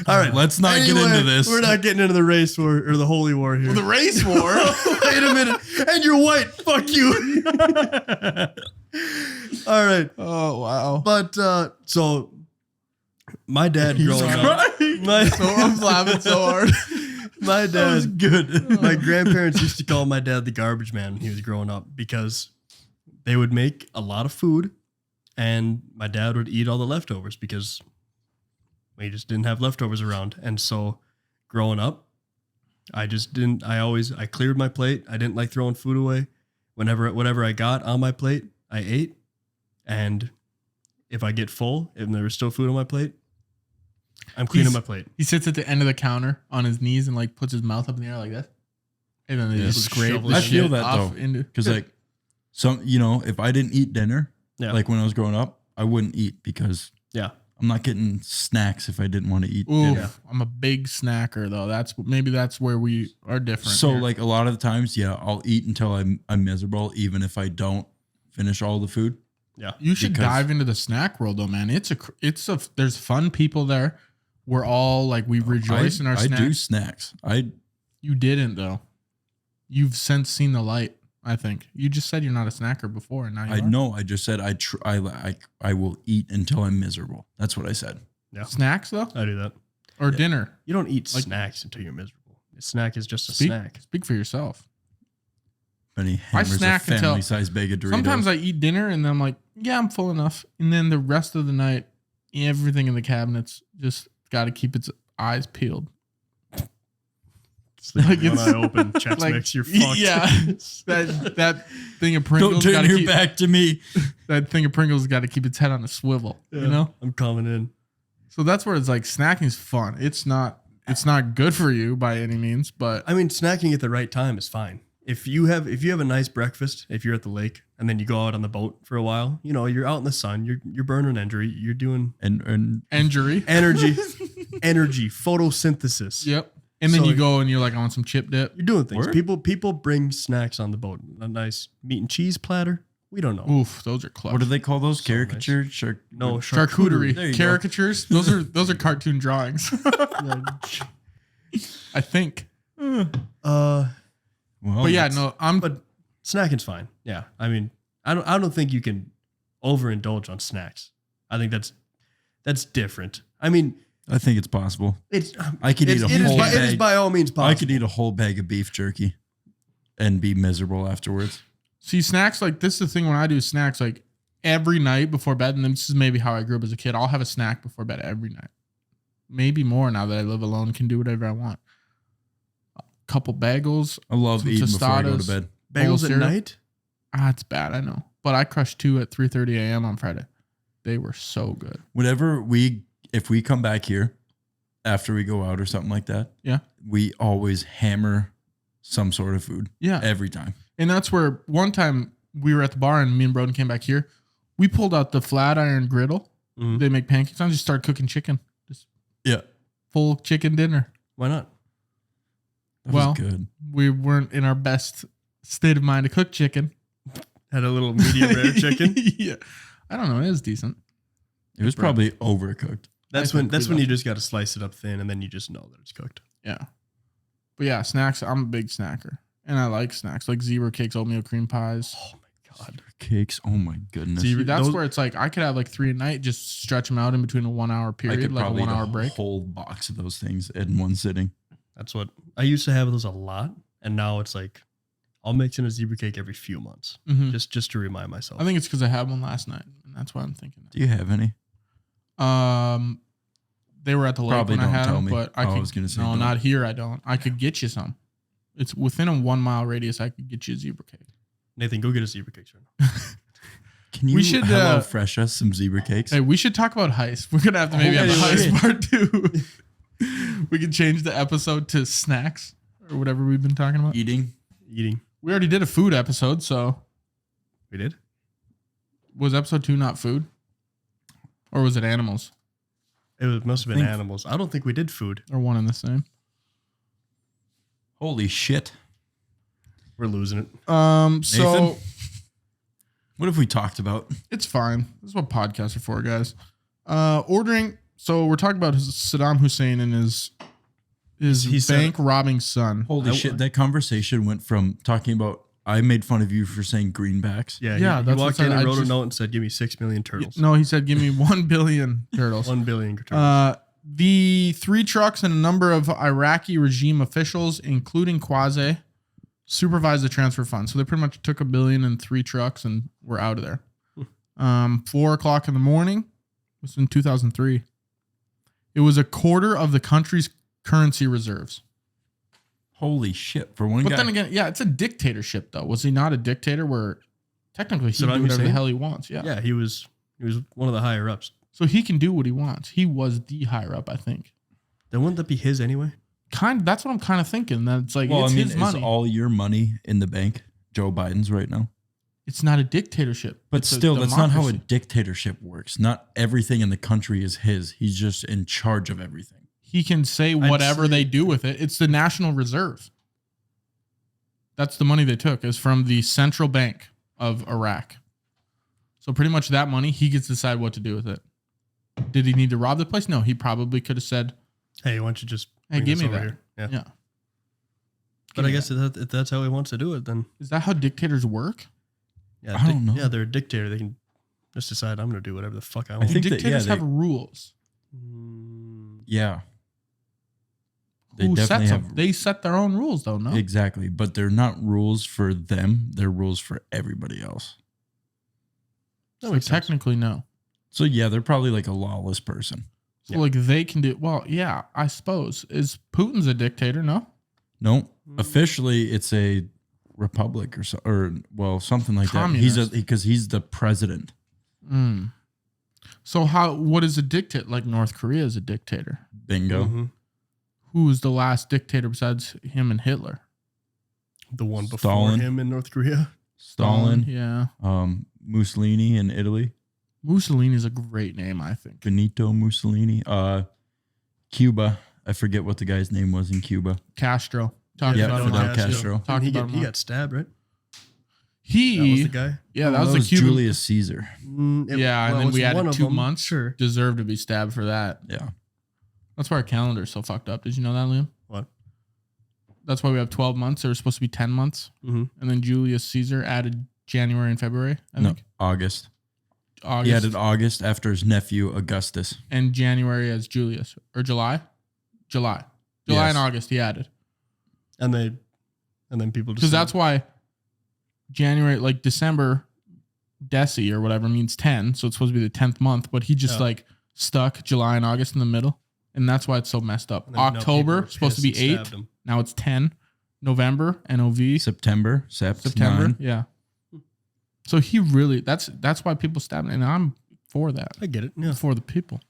All right. Let's not get into this. We're not getting into the race war or the holy war here. The race war. Wait a minute. And you're white. Fuck you. All right. Oh wow. But so my dad growing up. I'm laughing so hard. My That was dad, good. my grandparents used to call my dad the garbage man when he was growing up because they would make a lot of food and my dad would eat all the leftovers because we just didn't have leftovers around. And so growing up, I cleared my plate. I didn't like throwing food away. Whatever I got on my plate, I ate. And if I get full and there was still food on my plate, I'm cleaning my plate. He sits at the end of the counter on his knees and like puts his mouth up in the air like that. And then they just scrape shovel the it. I feel shit that off though. into Because like if I didn't eat dinner, Yeah. like when I was growing up, I wouldn't eat because Yeah. I'm not getting snacks if I didn't want to eat Ooh, dinner. I'm a big snacker though. That's where we are different. So here. like a lot of the times, yeah, I'll eat until I'm miserable, even if I don't finish all the food. Yeah. you should because- dive into the snack world though, man. There's fun people there. We're all like we rejoice in our I snacks. do snacks. You didn't though. You've since seen the light. I think you just said you're not a snacker before, and now you I are. know. I just said I will eat until I'm miserable. That's what I said. Yeah. Snacks though, I do that. or dinner. You don't eat Like- snacks until you're miserable. A snack is just a Speak, snack. speak for yourself. Benny hammers a snack until- family-sized bag of Doritos. Sometimes I eat dinner and then I'm like, yeah, I'm full enough. And then the rest of the night, everything in the cabinets just got to keep its eyes peeled. Sleep Like with one it's- eye open, checks like, mix, you're fucked. Yeah, that thing of don't Pringles got turn to your keep back to me. that thing of Pringles got to keep its head on a swivel. Yeah, You know, I'm coming in. so that's where it's like snacking is fun. It's not good for you by any means, but I mean, snacking at the right time is fine. If you have a nice breakfast, if you're at the lake and then you go out on the boat for a while, you're out in the sun, you're burning energy, you're doing And injury. energy, photosynthesis. Yep. And then So- you go and you're like, I want some chip dip. You're doing things. Word? People bring snacks on the boat. A nice meat and cheese platter. We don't know. Oof, those are clever. what do they call those? So Caricature? No, Charcuterie, There you go. caricatures. Those are cartoon drawings. I think. Uh, Well, But yeah, that's- no, but snacking's fine. Yeah, I mean, I don't think you can overindulge on snacks. I think that's different. I mean, I think it's possible. it's I could eat a it is whole by, it is bag. by all means possible. I could eat a whole bag of beef jerky and be miserable afterwards. see snacks like this is the thing when I do snacks like every night before bed, and this is maybe how I grew up as a kid. I'll have a snack before bed every night. Maybe more now that I live alone, can do whatever I want. A couple bagels. I love Some eating before I go to tostadas. bed. bagels at cereal. night. It's bad, I know. But I crushed 2 at 3:30 a.m. on Friday. They were so good. If we come back here after we go out or something like that, Yeah. we always hammer some sort of food Yeah. every time. And that's where one time we were at the bar and me and Broden came back here. We pulled out the flat iron griddle. Mhm. They make pancakes on. Just started cooking chicken. Just Yeah. full chicken dinner. Why not? That Well, was good. We weren't in our best state of mind to cook chicken. Had a little medium rare chicken. Yeah. I don't know. It was decent. It was probably overcooked. That's I when think we that's when love you just got to slice it up thin, and then you just know that it's cooked. Yeah. But yeah, snacks. I'm a big snacker. And I like snacks like zebra cakes, oatmeal cream pies. Oh my god! Cakes. Oh my goodness. See, That's those- where it's like I could have like 3 a night, just stretch them out in between a 1 hour I period, could like a probably 1 eat hour a break. whole box of those things in one sitting. That's what I used to have those a lot, and now it's like I'll mix in a zebra cake every few months, Mhm. just to remind myself. I think it's because I had one last night, and that's why I'm thinking. Do you have any? They were at the lake Probably when I don't had tell them, me. but I Oh, I could. was gonna say no, don't. not here. I don't. I could get you some. It's within a 1 mile radius. I could get you a zebra cake. Nathan, go get a zebra cake right now. Can you We should, Hello Fresh us some zebra cakes? Hey, we should talk about Heists. We're gonna have to maybe have a Holy Heist shit. part 2. We could change the episode to snacks or whatever we've been talking about. Eating. We already did a food episode, so We did? was episode 2 not food? Or was it animals? Must have been animals. I don't think we did food. Or one and the same? Holy shit. We're losing it. So Nathan? What have we talked about? it's fine. This is what podcasts are for, guys. Ordering. So we're talking about Saddam Hussein and his He said- bank robbing son. Holy shit. That conversation went from talking about, I made fun of you for saying greenbacks. Yeah, Yeah, he that's walked what in I and wrote a just- note and said, give me 6 million turtles. No, he said, give me 1 billion turtles. 1 billion turtles. The 3 trucks and a number of Iraqi regime officials, including Quasi, supervised the transfer fund. So they pretty much took $1 billion and 3 trucks and were out of there. 4:00 in the morning. This was in 2003. It was a quarter of the country's currency reserves. Holy shit. For one But guy. then again, yeah, it's a dictatorship though. Was he not a dictator where technically he can Saddam do whatever the Hussein? hell he wants? Yeah. Yeah, he was one of the higher ups. So he can do what he wants. He was the higher up, I think. Then wouldn't that be his anyway? That's what I'm kind of thinking. That it's like, well, it's I mean, his is money. all your money in the bank Joe Biden's right now? It's not a dictatorship. But It's a still, that's not how a democracy. dictatorship works. Not everything in the country is his. He's just in charge of everything. He can say whatever they do with it. It's the National Reserve. That's the money they took, is from the central bank of Iraq. So pretty much that money, he gets to decide what to do with it. Did he need to rob the place? No, he probably could have said, Hey, why don't you just hey, bring give this me over that. here? Yeah. Yeah. But I guess if that's how he wants to do it, then Is that how dictators work? yeah, I don't know. Yeah, they're a dictator. They can just decide I'm going to do whatever the fuck I want. think that, Dictators yeah, have rules. Yeah. Who sets definitely them? have- They set their own rules, though, no? Exactly. But they're not rules for them. They're rules for everybody else. That So makes sense. technically, no. So yeah, they're probably like a lawless person. So Yeah. like they can do, well, yeah, I suppose. Is Putin's a dictator? No? No, officially it's a republic or something like Communist. that. Because he's the president. Mm. So what is a dictator? Like North Korea is a dictator. Bingo. Mhm. Who was the last dictator besides him and Hitler? The one before Stalin. him in North Korea. Stalin. Yeah. Mussolini in Italy. Mussolini is a great name, I think. Benito Mussolini. Cuba. I forget what the guy's name was in Cuba. Castro. Talked Yeah, about him Fidel last Castro. year. Talked he about him. got stabbed, right? He, That was the guy. yeah, that was the was Cuban. Julius Caesar. Yeah, and then we added 2 months. Sure. Deserved to be stabbed for that. Yeah. That's why our calendar is so fucked up. Did you know that, Liam? What? That's why we have 12 months. There was supposed to be 10 months. Mm-hmm. And then Julius Caesar added January and February, I No, think. August. August. He added August after his nephew Augustus. And January as Julius. Or July? July Yes. and August he added. And then people just Because that's why January, like December, Deci or whatever means 10. So it's supposed to be the 10th month. But he just Yeah. stuck July and August in the middle. And that's why it's so messed up. And then, no, people October, were supposed to be pissed and 8. stabbed him. Now it's 10. November, NOV. September. September. 9. Yeah. So he really, that's why people stab him. And I'm for that. I get it. Yeah. For the people.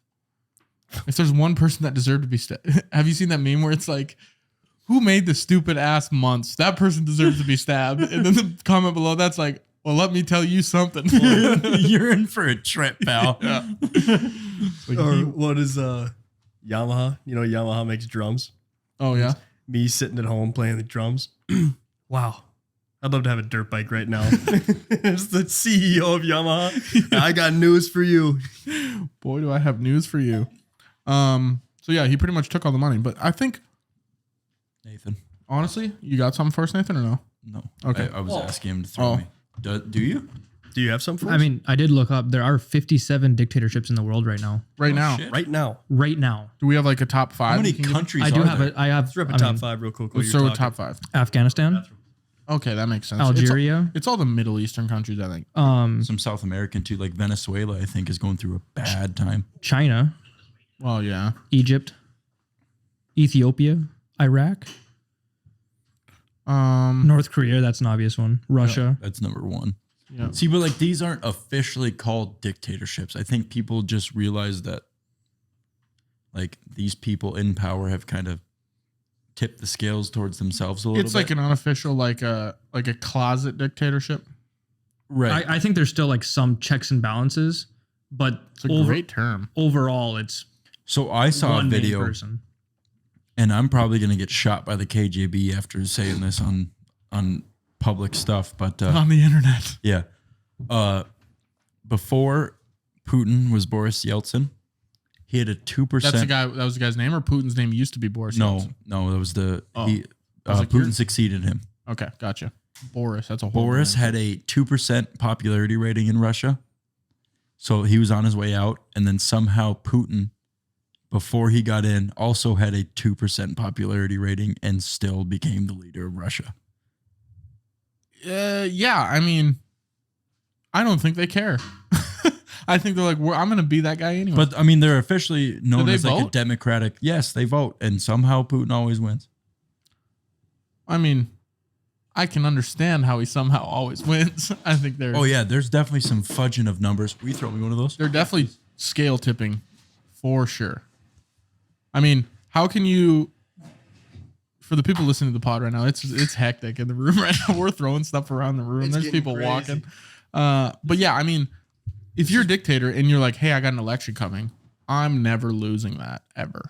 If there's one person that deserved to be stabbed, have you seen that meme where it's like, who made the stupid ass months? That person deserves to be stabbed. And then the comment below that's like, well, let me tell you something. You're in for a trip, pal. Yeah. Or what is Yamaha? You know, Yamaha makes drums. Oh yeah. Me sitting at home playing the drums. Wow. I'd love to have a dirt bike right now. It's the CEO of Yamaha. I got news for you. Boy, do I have news for you. So yeah, he pretty much took all the money. But I think Nathan. honestly, you got something first, Nathan, or no? No. Okay. I was asking him to throw me. Do you? Do you have some for us? I mean, I did look up. There are 57 dictatorships in the world right now. Right now. shit. right now. Right now, Do we have like a top 5? How many you can give? countries I do are have there? it. I have. Let's rip a I top mean, 5 real quick. Let's start with top 5. Afghanistan, Okay, that makes sense. Algeria, It's all the Middle Eastern countries, I think. Some South American too, like Venezuela, I think is going through a bad time. China, Well, yeah. Egypt, Ethiopia, Iraq, North Korea. That's an obvious one. Russia. That's number 1. Yeah. See, but like these aren't officially called dictatorships. I think people just realize that like these people in power have kind of tipped the scales towards themselves a little bit. It's like an unofficial, like a closet dictatorship. right. I think there's still like some checks and balances, but It's a great term. overall, it's So I saw a one main video, person. and I'm probably going to get shot by the KGB after saying this on public stuff, but On the internet. yeah. Before Putin was Boris Yeltsin, he had a 2%. That's the guy. That was the guy's name, or Putin's name used to be Boris. No, Yeltsin? no, that was the Oh. he. I was like, Putin you're- succeeded him. Okay, gotcha. Boris. That's a whole. Boris name. had a 2% popularity rating in Russia. So he was on his way out. And then somehow Putin, before he got in, also had a 2% popularity rating and still became the leader of Russia. Yeah. I mean, I don't think they care. I think they're like, I'm going to be that guy anyway. But I mean, they're officially known they as like a vote? democratic. Yes, they vote. And somehow Putin always wins. I mean, I can understand how he somehow always wins. I think they're Oh, yeah. There's definitely some fudging of numbers. Will you throw me one of those? they're definitely scale tipping for sure. I mean, how can you? For the people listening to the pod right now, it's hectic in the room right now. We're throwing stuff around the room. It's There's getting people crazy. walking. But yeah, I mean, if you're a dictator and you're like, hey, I got an election coming, I'm never losing that ever.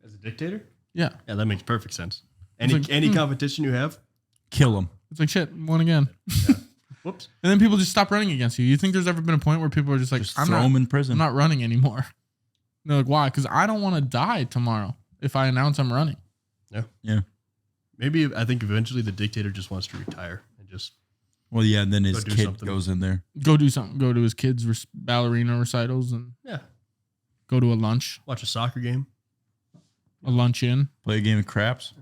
As a dictator? Yeah. Yeah, that makes perfect sense. It's Any like, competition you have? Kill him. It's like shit, won again. Whoops. And then people just stop running against you. You think there's ever been a point where people are just like, Just I'm throw not, him in prison. I'm not running anymore. And they're like, why? Because I don't want to die tomorrow if I announce I'm running. Yeah. Maybe I think eventually the dictator just wants to retire and just Well, yeah. And then his Go do kid something. goes in there. Go do something. Go to his kids' ballerina recitals and go to a lunch. watch a soccer game. A luncheon. Play a game of craps.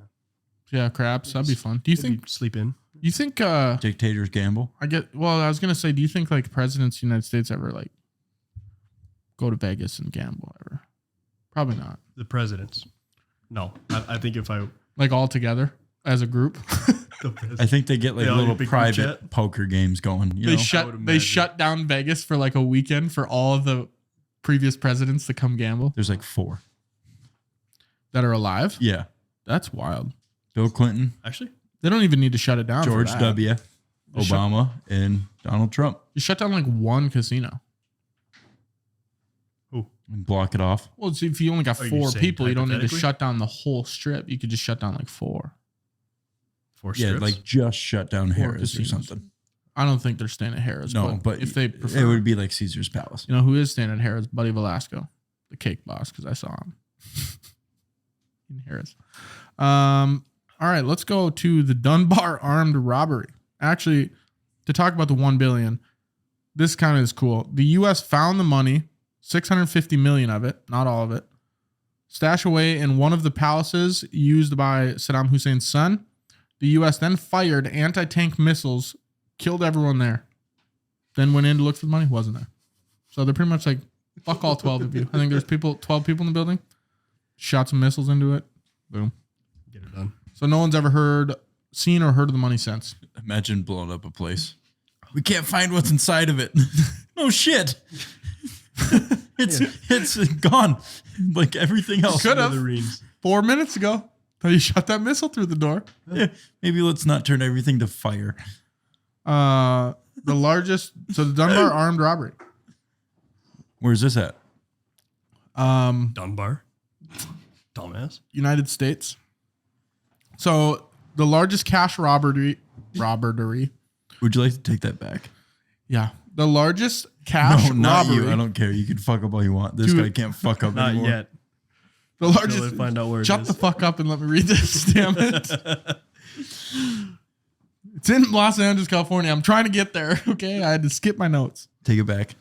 Yeah, craps. That'd be fun. Do you Maybe think? sleep in? You think? Dictators gamble. Well, I was gonna say, do you think like presidents of the United States ever like go to Vegas and gamble ever? Probably not. The presidents. No, I think if I Like all together as a group. I think they get like They all little get big group private chat. poker games going. You they know? shut. would They imagine. shut down Vegas for like a weekend for all of the previous presidents to come gamble There's like 4. that are alive. Yeah. That's wild. Bill Clinton, actually They don't even need to shut it down. for George that. W., Just shut- Obama, and Donald Trump. You shut down like one casino. And block it off. Well, see, if you only got Are you 4 saying people, you don't need to hypothetically? shut down the whole strip. You could just shut down like 4. 4 Yeah, strips. like just shut down Harris or casinos. something. I don't think they're staying at Harris. No, but if they prefer, it would be like Caesar's Palace. you know who is staying at Harris? Buddy Velasco, the cake boss, because I saw him in Harris. All right, let's go to the Dunbar armed robbery. Actually, to talk about the $1 billion, this kind of is cool. The U.S. found the money, 650 million of it, not all of it, stashed away in one of the palaces used by Saddam Hussein's son. The U.S. then fired anti-tank missiles, killed everyone there, then went in to look for the money, wasn't there. So they're pretty much like, fuck all 12 of you. I think there's 12 people in the building, shot some missiles into it, boom. Get it done. So no one's ever seen or heard of the money since. Imagine blowing up a place. We can't find what's inside of it. No shit. It's gone. Like everything else. Could have. Smithereens. 4 minutes ago, you shot that missile through the door. Yeah, maybe let's not turn everything to fire. The largest, so the Dunbar armed robbery. Where's this at? Dunbar. Dumbass. United States. So the largest cash robbery. Would you like to take that back? Yeah. The largest cash No, not robbery. you. I don't care. You can fuck up all you want. This Dude. guy can't fuck up Not anymore. yet. The Until largest. they find out where it Shut is. the fuck up and let me read this, damn it. It's in Los Angeles, California. I'm trying to get there. Okay. I had to skip my notes. Take it back.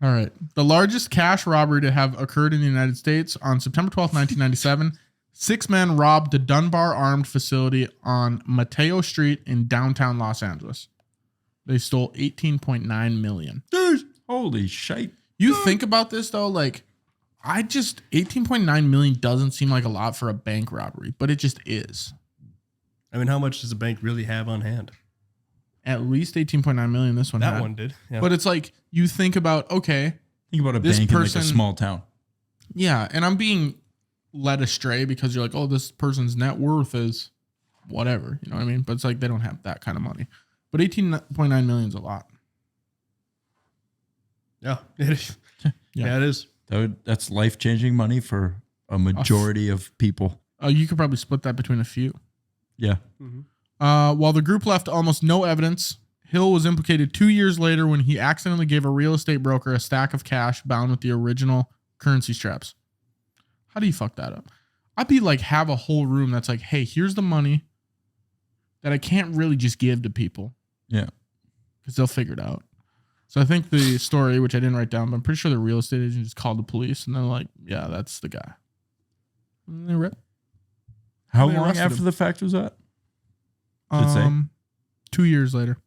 All right. The largest cash robbery to have occurred in the United States on September 12th, 1997. 6 men robbed the Dunbar armed facility on Mateo Street in downtown Los Angeles. They stole 18.9 million. Dude, holy shit. You think about this though, like 18.9 million doesn't seem like a lot for a bank robbery, but it just is. I mean, how much does a bank really have on hand? At least 18.9 million this one That had. one did. Yeah. But it's like you think about, okay, Think about a This bank in like person- a small town. Yeah, and I'm being led astray because you're like, oh, this person's net worth is whatever. You know what I mean? But it's like they don't have that kind of money. But 18.9 million is a lot. Yeah, it is. Yeah, it is. That's life-changing money for a majority of people. You could probably split that between a few. Yeah. While the group left almost no evidence, Hill was implicated 2 years later when he accidentally gave a real estate broker a stack of cash bound with the original currency straps. How do you fuck that up? I'd be like, have a whole room that's like, hey, here's the money that I can't really just give to people. Yeah. Because they'll figure it out. So I think the story, which I didn't write down, but I'm pretty sure the real estate agent just called the police and they're like, yeah, that's the guy. And they How they long arrested after him. the fact was that? Did it say? 2 years later.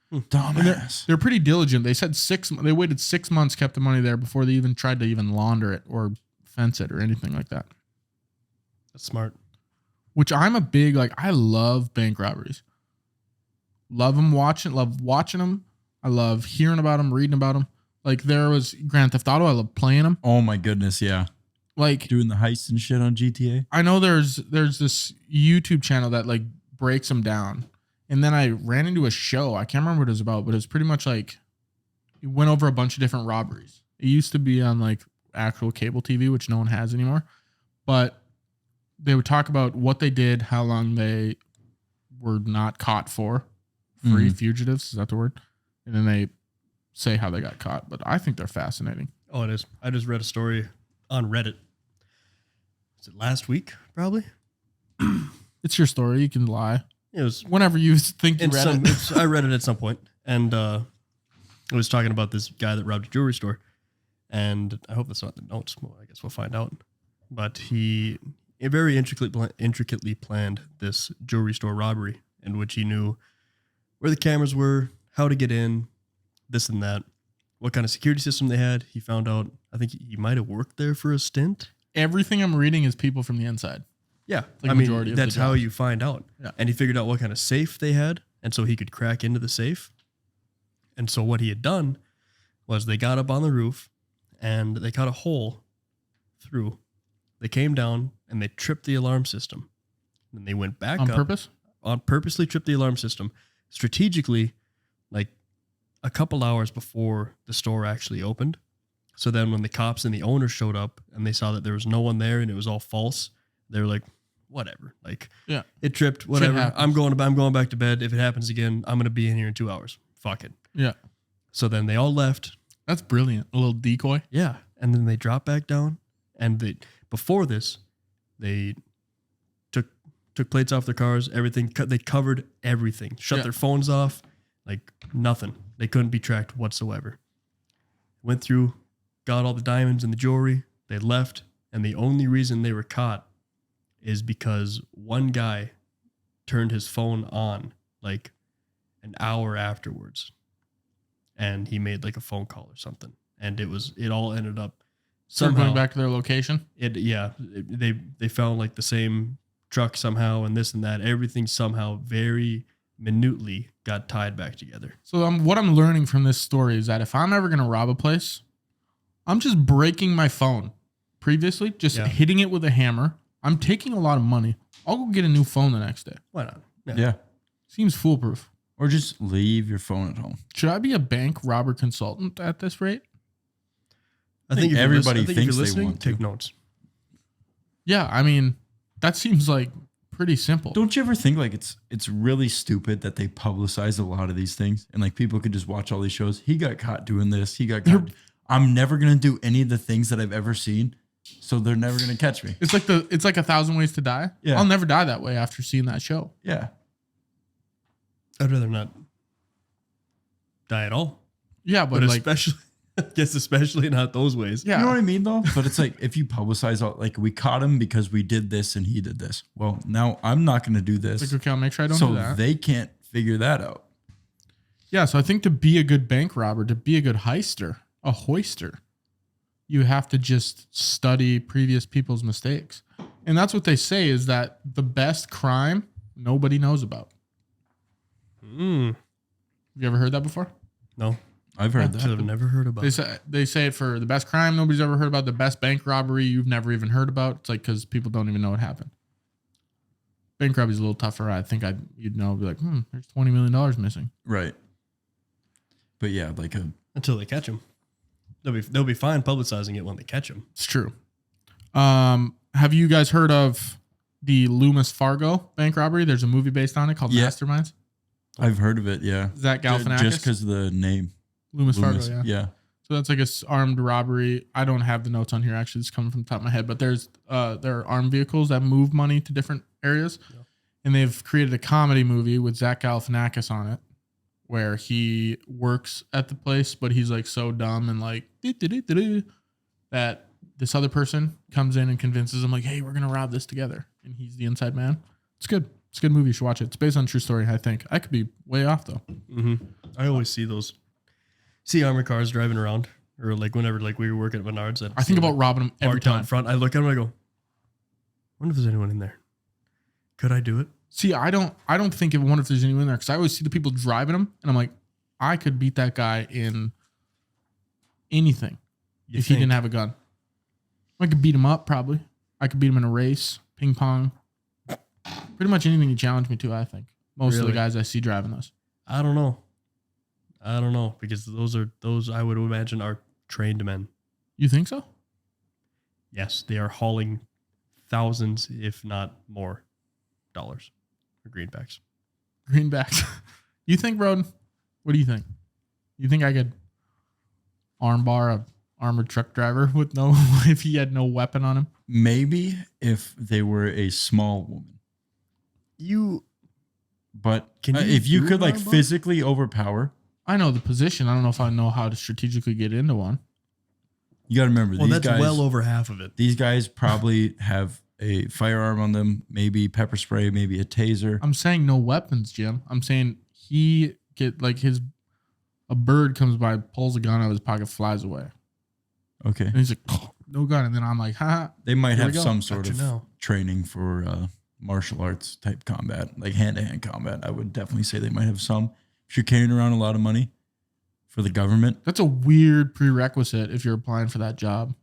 And Dumbass. they're pretty diligent. They said they waited 6 months, kept the money there before they even tried to even launder it or fence it or anything like that. That's smart. Which I'm a big, like, I love bank robberies. Love watching them. I love hearing about them, reading about them. Like there was Grand Theft Auto. I love playing them. Oh my goodness, yeah. Like Doing the heists and shit on GTA. I know there's this YouTube channel that like breaks them down. And then I ran into a show. I can't remember what it was about, but it was pretty much like it went over a bunch of different robberies. It used to be on like actual cable TV, which no one has anymore. But they would talk about what they did, how long they were not caught for. Free fugitives, is that the word? And then they say how they got caught. But I think they're fascinating. Oh, it is. I just read a story on Reddit. Was it last week? Probably. It's your story. You can lie. It was Whenever you think you read it. I read it at some point, and it was talking about this guy that robbed a jewelry store. And I hope that's not the notes. Well, I guess we'll find out. But he very intricately planned this jewelry store robbery in which he knew where the cameras were, how to get in, this and that, what kind of security system they had. He found out, I think he might have worked there for a stint. Everything I'm reading is people from the inside. Yeah. Like I majority mean, of the that's how jobs. you find out. Yeah. And he figured out what kind of safe they had. And so he could crack into the safe. And so what he had done was they got up on the roof and they cut a hole through. They came down and they tripped the alarm system. Then they went back On up. purpose? Purposely tripped the alarm system. Strategically, like a couple hours before the store actually opened. So then when the cops and the owner showed up and they saw that there was no one there and it was all false, they were like, whatever. Like, Yeah. it tripped, whatever. happens. I'm going back to bed. If it happens again, I'm going to be in here in 2 hours. Fuck it. Yeah. So then they all left. That's brilliant. A little decoy. Yeah. And then they dropped back down. And before this, they took plates off their cars, everything. They covered everything. Shut their phones off. Like nothing. They couldn't be tracked whatsoever. Went through, got all the diamonds and the jewelry. They left. And the only reason they were caught is because one guy turned his phone on like an hour afterwards. And he made like a phone call or something. And it all ended up So somehow going back to their location. They found like the same truck somehow and this and that. Everything somehow very minutely got tied back together. So what I'm learning from this story is that if I'm ever going to rob a place, I'm just breaking my phone. Previously, just hitting it with a hammer. I'm taking a lot of money. I'll go get a new phone the next day. Why not? Yeah. Seems foolproof. Or just leave your phone at home. Should I be a bank robber consultant at this rate? I think everybody if you're thinks they listening, want to. take notes. Yeah, I mean, that seems like pretty simple. Don't you ever think like it's really stupid that they publicize a lot of these things and like people could just watch all these shows? He got caught doing this. He got caught. I'm never gonna do any of the things that I've ever seen, so they're never gonna catch me. It's like 1,000 Ways to Die. Yeah. I'll never die that way after seeing that show. Yeah. I'd rather not die at all. Yeah, but like, especially not those ways. yeah, You know what I mean though? But it's like if you publicize all like we caught him because we did this and he did this. Well, now I'm not gonna do this. it's like, okay, I'll make sure I don't so do that. they can't figure that out. Yeah, so I think to be a good bank robber, to be a good heister, a hoister, you have to just study previous people's mistakes. And that's what they say is that the best crime nobody knows about. Mm. Have you ever heard that before? No. I've heard I've that. never heard about. They say it for the best crime nobody's ever heard about, the best bank robbery you've never even heard about. It's like because people don't even know what happened. Bank robbery's a little tougher. I think you'd know, be like, there's $20 million missing. Right. But yeah, like Until they catch him. They'll be fine publicizing it when they catch him. It's true. Have you guys heard of the Loomis Fargo bank robbery? There's a movie based on it called Masterminds. I've heard of it. Yeah. Zach Galifianakis. Just because of the name. Loomis Fargo. Yeah. So that's like a armed robbery. I don't have the notes on here. Actually, it's coming from the top of my head. But there are armed vehicles that move money to different areas, and they've created a comedy movie with Zach Galifianakis on it, where he works at the place, but he's like so dumb and like that this other person comes in and convinces him like, "Hey, we're gonna rob this together," and he's the inside man. It's good. It's a good movie. You should watch it. It's based on a true story. I think I could be way off though. Mm-hmm. I always see armored cars driving around, or like whenever like we work at Menards. I think about robbing them every parked out time. in front. I look at them and I go, I wonder if there's anyone in there. Could I do it? See, I don't think if wonder if there's anyone in there, because I always see the people driving them, and I'm like, I could beat that guy in anything if he didn't have a gun. I could beat him up probably. I could beat him in a race, ping pong, pretty much anything you challenge me to. I think most of the guys I see driving those. I don't know because those I would imagine are trained men. You think so? Yes, they are hauling thousands, if not more, dollars for greenbacks. Greenbacks. You think, Broden? What do you think? You think I could armbar a armored truck driver with if he had no weapon on him? Maybe if they were a small woman. But if you could like physically overpower. I know the position. I don't know if I know how to strategically get into one. You got to remember, these that's guys, well over half of it. These guys probably have a firearm on them, maybe pepper spray, maybe a taser. I'm saying no weapons, Jim. I'm saying he a bird comes by, pulls a gun out of his pocket, flies away. Okay. And he's like, oh, no gun. And then I'm like, They might have some sort of training for martial arts type combat, like hand-to-hand combat. I would definitely say they might have some. If you're carrying around a lot of money for the government. That's a weird prerequisite if you're applying for that job.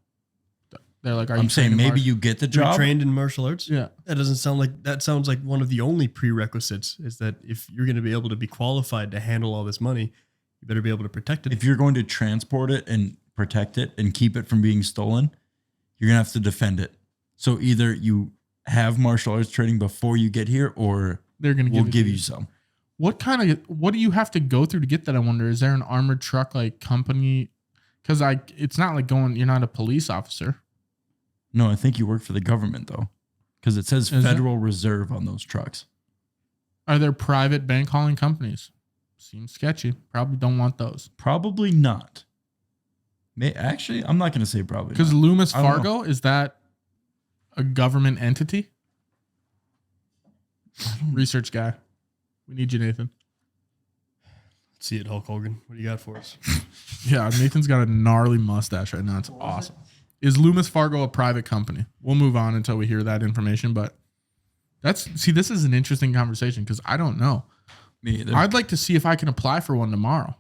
They're like, I'm saying maybe you get the job. You're trained in martial arts? Yeah. That sounds like one of the only prerequisites is that if you're going to be able to be qualified to handle all this money, you better be able to protect it. If you're going to transport it and protect it and keep it from being stolen, you're going to have to defend it. So either you have martial arts training before you get here, or they're going to give you some. What do you have to go through to get that? I wonder, is there an armored truck like company? Because it's not like you're not a police officer. No, I think you work for the government though, because it says Federal Reserve on those trucks. Are there private bank hauling companies? Seems sketchy. Probably don't want those. Probably not. Actually, I'm not going to say probably because Loomis Fargo, is that a government entity? Research guy. We need you, Nathan. Let's see it, Hulk Hogan. What do you got for us? Yeah, Nathan's got a gnarly mustache right now. It's awesome. Is Loomis Fargo a private company? We'll move on until we hear that information. But this is an interesting conversation because I don't know. Me either. I'd like to see if I can apply for one tomorrow.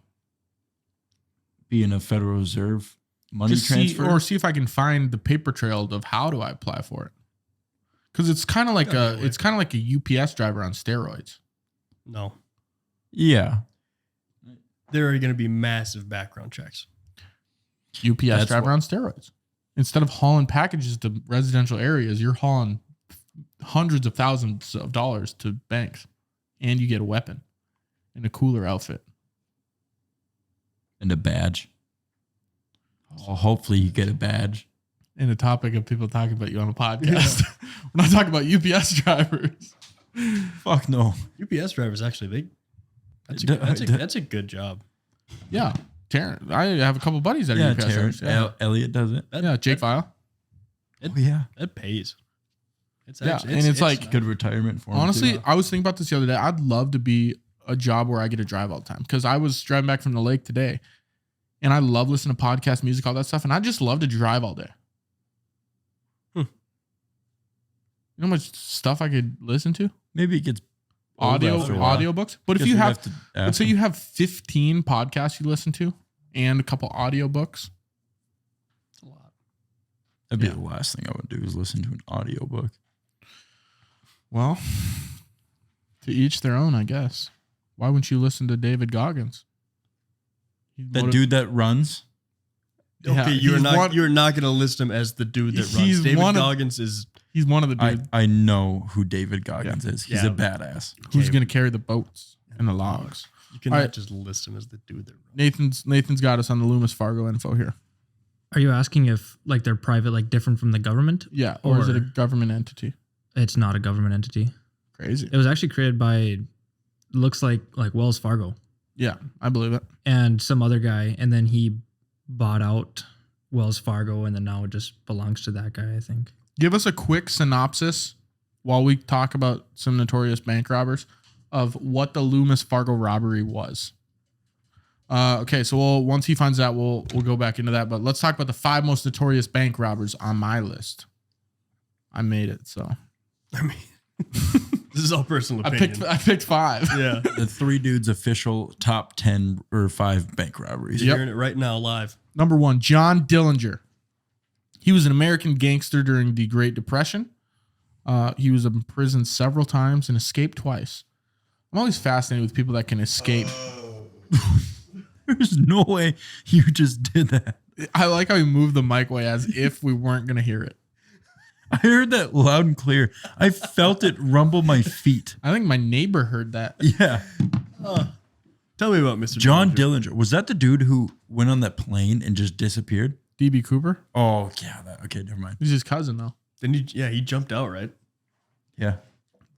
Being a Federal Reserve money transfer? See if I can find the paper trail of how do I apply for it. Because it's kind of like a UPS driver on steroids. No. Yeah. There are going to be massive background checks. UPS driver on steroids. Instead of hauling packages to residential areas, you're hauling hundreds of thousands of dollars to banks. And you get a weapon and a cooler outfit. And a badge. Oh, hopefully you get a badge. And a topic of people talking about you on a podcast. Yeah. We're not talking about UPS drivers. Fuck no. UPS drivers actually that's a good job. Yeah. Terrence, I have a couple buddies that are UPS drivers. Yeah. Elliot does it. Jake Vile. That pays. It's like good retirement for him. Honestly, I was thinking about this the other day. I'd love to be a job where I get to drive all the time because I was driving back from the lake today, and I love listening to podcasts, music, all that stuff, and I just love to drive all day. You know how much stuff I could listen to? Maybe it gets audiobooks. But if you have, let's say you have 15 podcasts you listen to, and a couple audiobooks. It's a lot. That'd be Yeah. the last thing I would do is listen to an audiobook. Well, to each their own, I guess. Why wouldn't you listen to David Goggins? That dude that runs. Yeah, Okay, you're he's not going to list him as the dude that He's runs. David one of- Goggins is He's one of the dudes I know who David Goggins is. He's Yeah. a badass. who's going to carry the boats and the logs. you cannot Alright. just list him as the dude that runs. Nathan's got us on the Loomis Fargo info here. Are you asking if like they're private, like different from the government? Yeah, or is it a Or- government entity? It's not a government entity. Crazy. It was actually created by, looks like Wells Fargo Yeah, I believe it. and some other guy, and then he bought out Wells Fargo, and then now it just belongs to that guy, I think. Give us a quick synopsis while we talk about some notorious bank robbers of what the Loomis Fargo robbery was. Okay, so once he finds out, we'll go back into that. But let's talk about the 5 most notorious bank robbers on my list. I made it, so I mean, this is all personal I opinion. picked 5. Yeah. The 3 dudes' official top 10 or 5 bank robberies. You're hearing it right now live. Number 1, John Dillinger. He was an American gangster during the Great Depression. He was in prison several times and escaped twice. I'm always fascinated with people that can escape. There's no way you just did that. I like how he moved the mic away as if we weren't going to hear it. I heard that loud and clear. I felt it rumble my feet. I think my neighbor heard that. Yeah. Tell me about Mr. John Dillinger. Dillinger. Was that the dude who went on that plane and just disappeared? DB Cooper? Oh, yeah. Okay, never mind. He's his cousin, though. Then he jumped out, right? Yeah.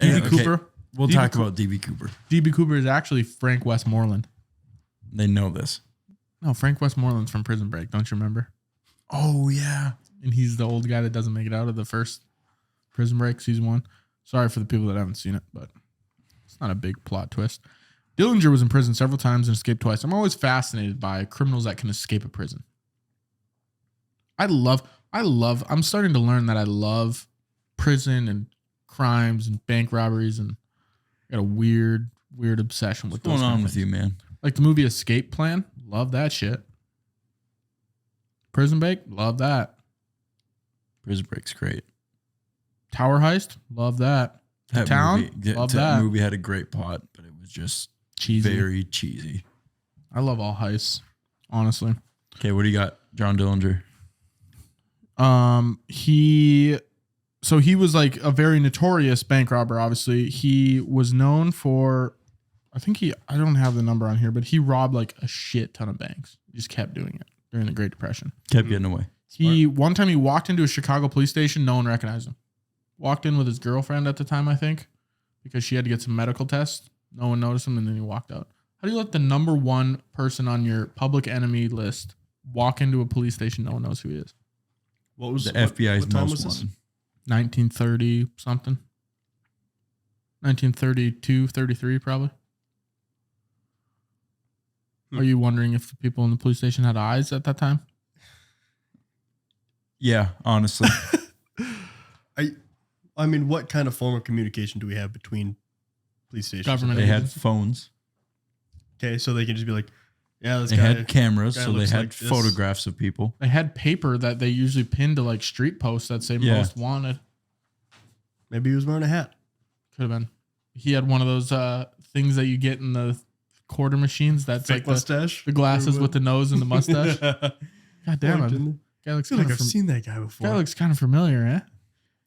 DB Okay, Cooper? We'll DB talk Coo- about DB Cooper. DB Cooper is actually Frank Westmoreland. They know this. No, Frank Westmoreland's from Prison Break. Don't you remember? Oh, yeah. And he's the old guy that doesn't make it out of the first Prison Break season 1. Sorry for the people that haven't seen it, but it's not a big plot twist. Dillinger was in prison several times and escaped twice. I'm always fascinated by criminals that can escape a prison. I'm starting to learn that I love prison and crimes and bank robberies, and I got a weird obsession with What's those going on kind of with you, man? Like the movie Escape Plan. Love that shit. Prison Break. Love that. Prison Break's great. Tower Heist. Love that. That Town. movie, Love that that. movie had a great plot, but it was just Cheesy. very cheesy. I love all heists, honestly. Okay, what do you got? John Dillinger. He was like a very notorious bank robber. Obviously, he was known for, I don't have the number on here, but he robbed like a shit ton of banks. He just kept doing it during the Great Depression. Kept getting away. One time he walked into a Chicago police station. No one recognized him. Walked in with his girlfriend at the time, I think, because she had to get some medical tests. No one noticed him, and then he walked out. How do you let the number 1 person on your public enemy list walk into a police station? No one knows who he is. What was The FBI's what time most was this? wanted. 1930 something. 1932, 33 probably. Are you wondering if the people in the police station had eyes at that time? Yeah, honestly. I mean, what kind of form of communication do we have between police stations? Government. They had phones. Okay, so they can just be like, yeah, this They guy. had cameras, guy so they looks had like this. photographs of people. They had paper that they usually pinned to like street posts that say Yeah. most wanted. Maybe he was wearing a hat. Could have been. He had one of those things that you get in the quarter machines. That's Fake like mustache. the glasses with the nose and the mustache. God damn it. Guy I looks feel kind like of I've seen that guy before. guy looks kind of familiar, eh?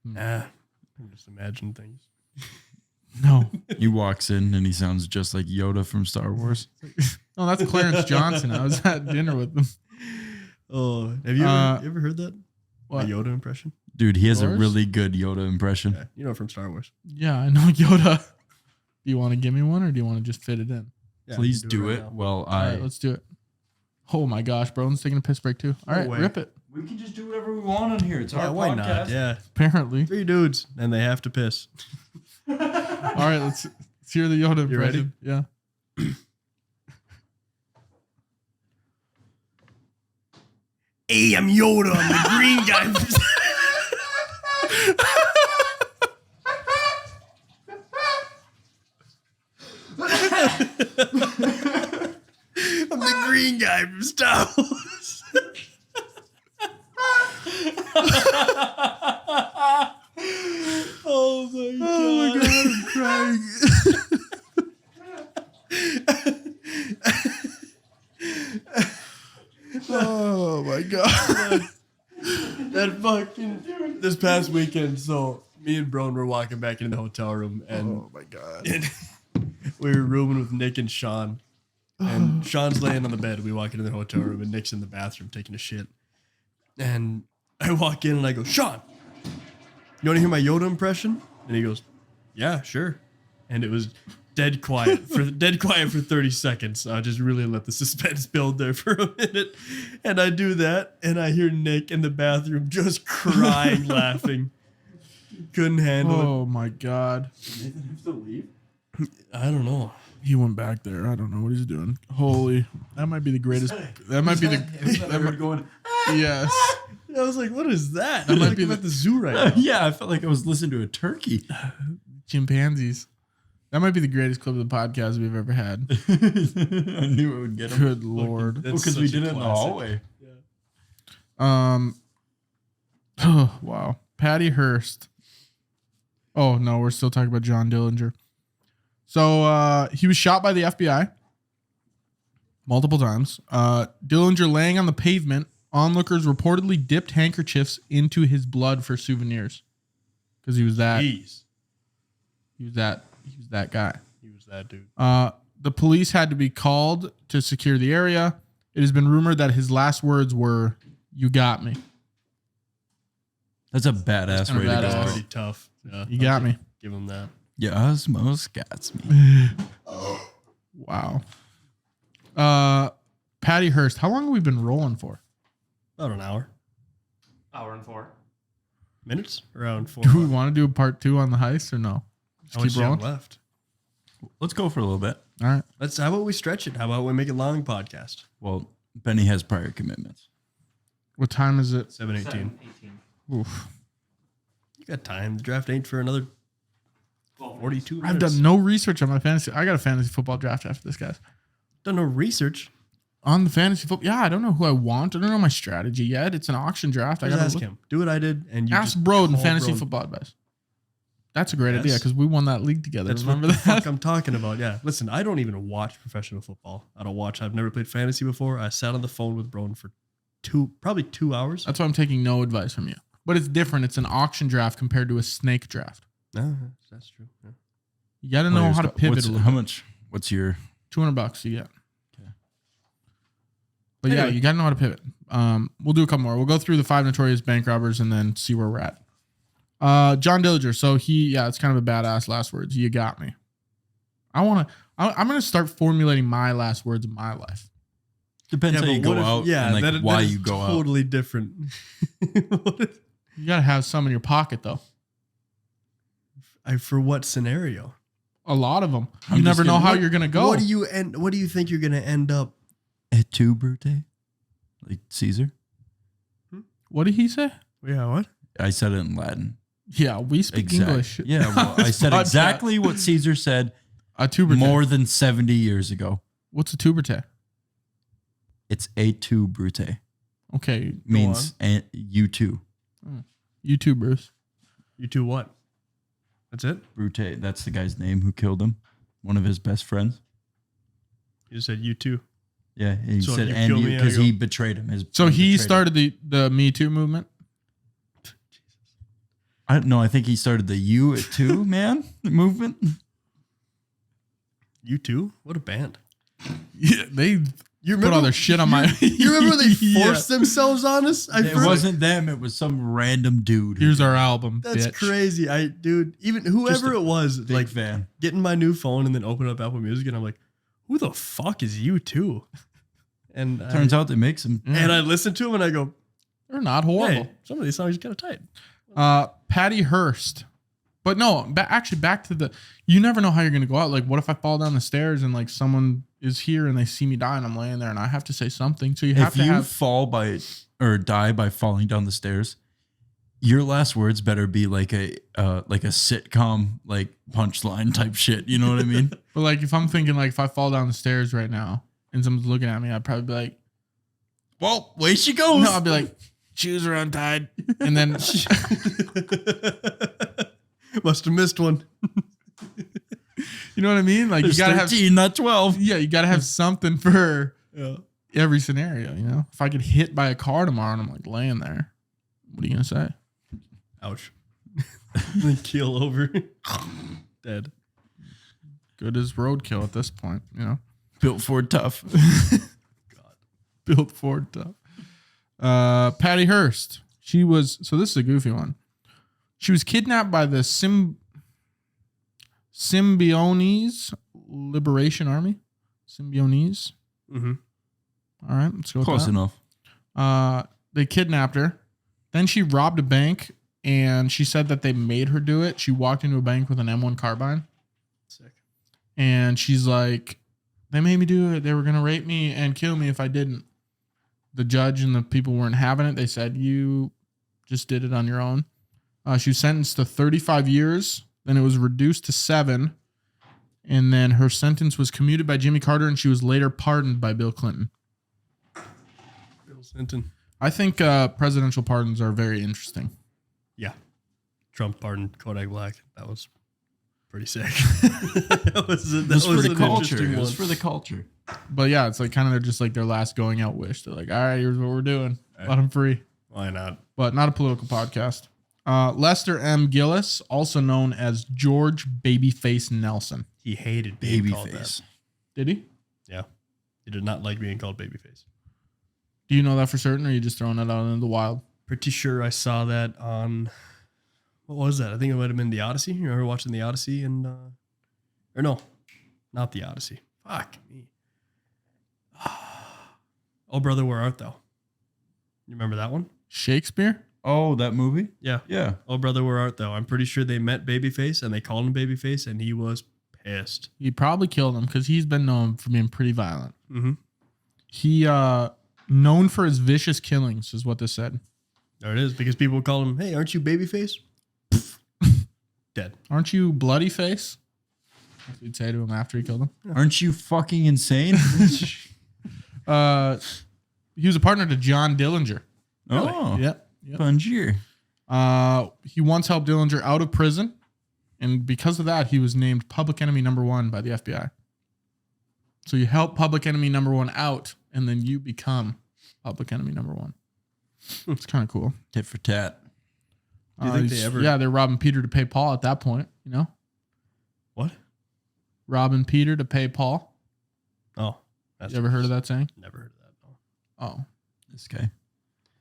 Nah, I just imagine things. No. He walks in and he sounds just like Yoda from Star Wars. No, that's Clarence Johnson. I was at dinner with him. Oh, have you ever heard that? What? A Yoda impression? Dude, he has a Yours? really good Yoda impression. Yeah, you know from Star Wars. Yeah, I know Yoda. Do you want to give me one or do you want to just fit it in? Yeah, Please you can do right it now. while All right, let's do it. Oh my gosh, Broden's taking a piss break too. All No right, way. rip it. We can just do whatever we want on here. It's Yeah, why not? Yeah, Apparently. 3 dudes and they have to piss. All right, let's hear the Yoda You ready? impression. Yeah. Hey, I'm Yoda. I'm the green guy. I'm the green green guy from Star Wars. Oh my god, I'm crying. Oh my god. That fucking this past weekend, so me and Broden were walking back into the hotel room and Oh my god. we were rooming with Nick and Sean. And Sean's laying on the bed. We walk into the hotel room and Nick's in the bathroom taking a shit. And I walk in and I go, Sean, you want to hear my Yoda impression? And he goes, yeah, sure. And it was dead quiet for 30 seconds. I just really let the suspense build there for a minute. And I do that and I hear Nick in the bathroom just crying, laughing. Couldn't handle it. Oh my god. Nathan have to leave? I don't know. He went back there. I don't know what he's doing. Holy, that might be the greatest. That might be the. That might, going. yes. I was like, what is that? That I'm might like be I'm the- at the zoo right now. Yeah, I felt like I was listening to a turkey. Chimpanzees. That might be the greatest clip of the podcast we've ever had. I knew it would get him. Good lord. That's Because we such a did it in the classic. hallway. Oh, wow. Patty Hearst. Oh no, we're still talking about John Dillinger. So he was shot by the FBI multiple times. Dillinger laying on the pavement. Onlookers reportedly dipped handkerchiefs into his blood for souvenirs because he was that. Jeez. He was that guy. He was that dude. The police had to be called to secure the area. It has been rumored that his last words were, "You got me. That's a badass kinda way badass. to That's go. pretty tough. Yeah, You got me." give him that. Yeah, Osmos got me. Wow. Patty Hearst. How long have we been rolling for? About an hour. Hour and 4. Minutes? Around 4. Do we want to do a part 2 on the heist or no? Just How much keep do you have rolling. left? Let's go for a little bit. All right. How about we stretch it? How about we make it long podcast? Well, Benny has prior commitments. What time is it? 7:18. Oof. You got time. The draft ain't for another 42 minutes. I've done no research on my fantasy. I got a fantasy football draft after this, guys. Done no research. On the fantasy football. Yeah, I don't know who I want. I don't know my strategy yet. It's an auction draft. I Just got ask to him. Do what I did, and you ask just Broden call fantasy Broden. football advice. That's a great idea Yes. because we won that league together. That's Remember what the that? fuck I'm talking about. Yeah. Listen, I don't even watch professional football. I've never played fantasy before. I sat on the phone with Broden for probably 2 hours. That's why I'm taking no advice from you. But it's different. It's an auction draft compared to a snake draft. No, that's true. Yeah. You got to know how to pivot a little How bit. much? What's your? $200 you get. Okay. But yeah, Anyway. you got to know how to pivot. We'll do a couple more. We'll go through the 5 notorious bank robbers and then see where we're at. John Dillinger. So it's kind of a badass last words. You got me. I'm going to start formulating my last words in my life. Depends how you but go what if- out. Yeah, and like that why is you go out. totally different. What if- You got to have some in your pocket though. for what scenario? A lot of them. I'm You just never know gonna- how you're going to go. What do you think you're gonna end up? Et tu, Brute? Like Caesar? What did he say? Yeah, what? I said it in Latin. Yeah, we speak English. Yeah, well, on I this said podcast. exactly what Caesar said A tuber more than 70 years ago. What's a tuber? It's et tu, Brute. Okay, Means you too. you too, Bruce. You two what? That's it? Brute, that's the guy's name who killed him. One of his best friends. You just said you two. Yeah, and he So if said you and kill you me, I because go- he betrayed him. So he betrayed him. started the Me Too movement. I think he started the You It Too man movement. You two? What a band. Yeah, they You put all their shit on my. You remember when they Yeah. forced themselves on us? It wasn't them. It was some random dude. Here's our album. That's bitch. crazy. Even Just whoever a it was, big like fan. getting my new phone and then open up Apple Music and I'm like, who the fuck is you two? And Turns out they make some. and I listen to them and I go, They're not horrible. hey, some of these songs are kind of tight. Patty Hearst. But no, actually back to you never know how you're going to go out. Like, what if I fall down the stairs and like someone is here and they see me die and I'm laying there and I have to say something. So you have If to you have. fall by or die by falling down the stairs, your last words better be like a sitcom like punchline type shit. You know what I mean? But like if I'm thinking like if I fall down the stairs right now and someone's looking at me, I'd probably be like, Well, way she goes. no, I'd be like, shoes are untied. And then Must have missed one. you know what I mean? Like There's you gotta 13, not 12. you gotta have something for Yeah. every scenario, you know? If I get hit by a car tomorrow and I'm like laying there, what are you gonna say? Ouch. Then keel over. Dead. Good as roadkill at this point, you know? Built Ford tough. Built Ford tough. Patty Hearst. So this is a goofy one. She was kidnapped by the Symbionese Liberation Army. Symbionese. Mm-hmm. All right, let's go with Close that. enough. They kidnapped her. Then she robbed a bank, and she said that they made her do it. She walked into a bank with an M1 carbine, Sick. and she's like, they made me do it. They were going to rape me and kill me if I didn't. The judge and the people weren't having it. They said, you just did it on your own. She was sentenced to 35 years. Then it was reduced to 7. And then her sentence was commuted by Jimmy Carter, and she was later pardoned by Bill Clinton. Bill Clinton. I think presidential pardons are very interesting. Yeah. Trump pardoned Kodak Black. That was pretty sick. that was It was for the an culture. interesting It was one. for the culture. But yeah, it's like kind of just like their last going out wish. They're like, all right, here's what we're doing. Let them free. Why not? But not a political podcast. Lester M. Gillis, also known as George Babyface Nelson. He hated being called Babyface. that. Did he? Yeah. He did not like being called babyface. Do you know that for certain, or are you just throwing that out into the wild? Pretty sure I saw that on, what was that? I think it might have been The Odyssey. You remember watching The Odyssey? And or no, not The Odyssey. Fuck me. Oh, brother, where art thou? You remember that one? Shakespeare? Oh, that movie? Yeah. Yeah. Oh, brother, where art thou? I'm pretty sure they met Babyface and they called him Babyface and he was pissed. He probably killed him because he's been known for being pretty violent. Mm-hmm. He known for his vicious killings is what this said. There it is, because people would call him, hey, aren't you Babyface? Dead. Aren't you bloody face? That's what he'd say to him after he killed him. Aren't you fucking insane? He was a partner to John Dillinger. Oh, Yep. Bungier. He once helped Dillinger out of prison, and because of that, he was named public enemy number 1 by the FBI. So you help public enemy number 1 out, and then you become public enemy number 1. It's kind of cool. Tit for tat. Do you think they ever- Yeah, they're robbing Peter to pay Paul at that point. You know, What? robbing Peter to pay Paul. Oh. That's You ever heard of that saying? Never heard of that. No. Oh, This guy.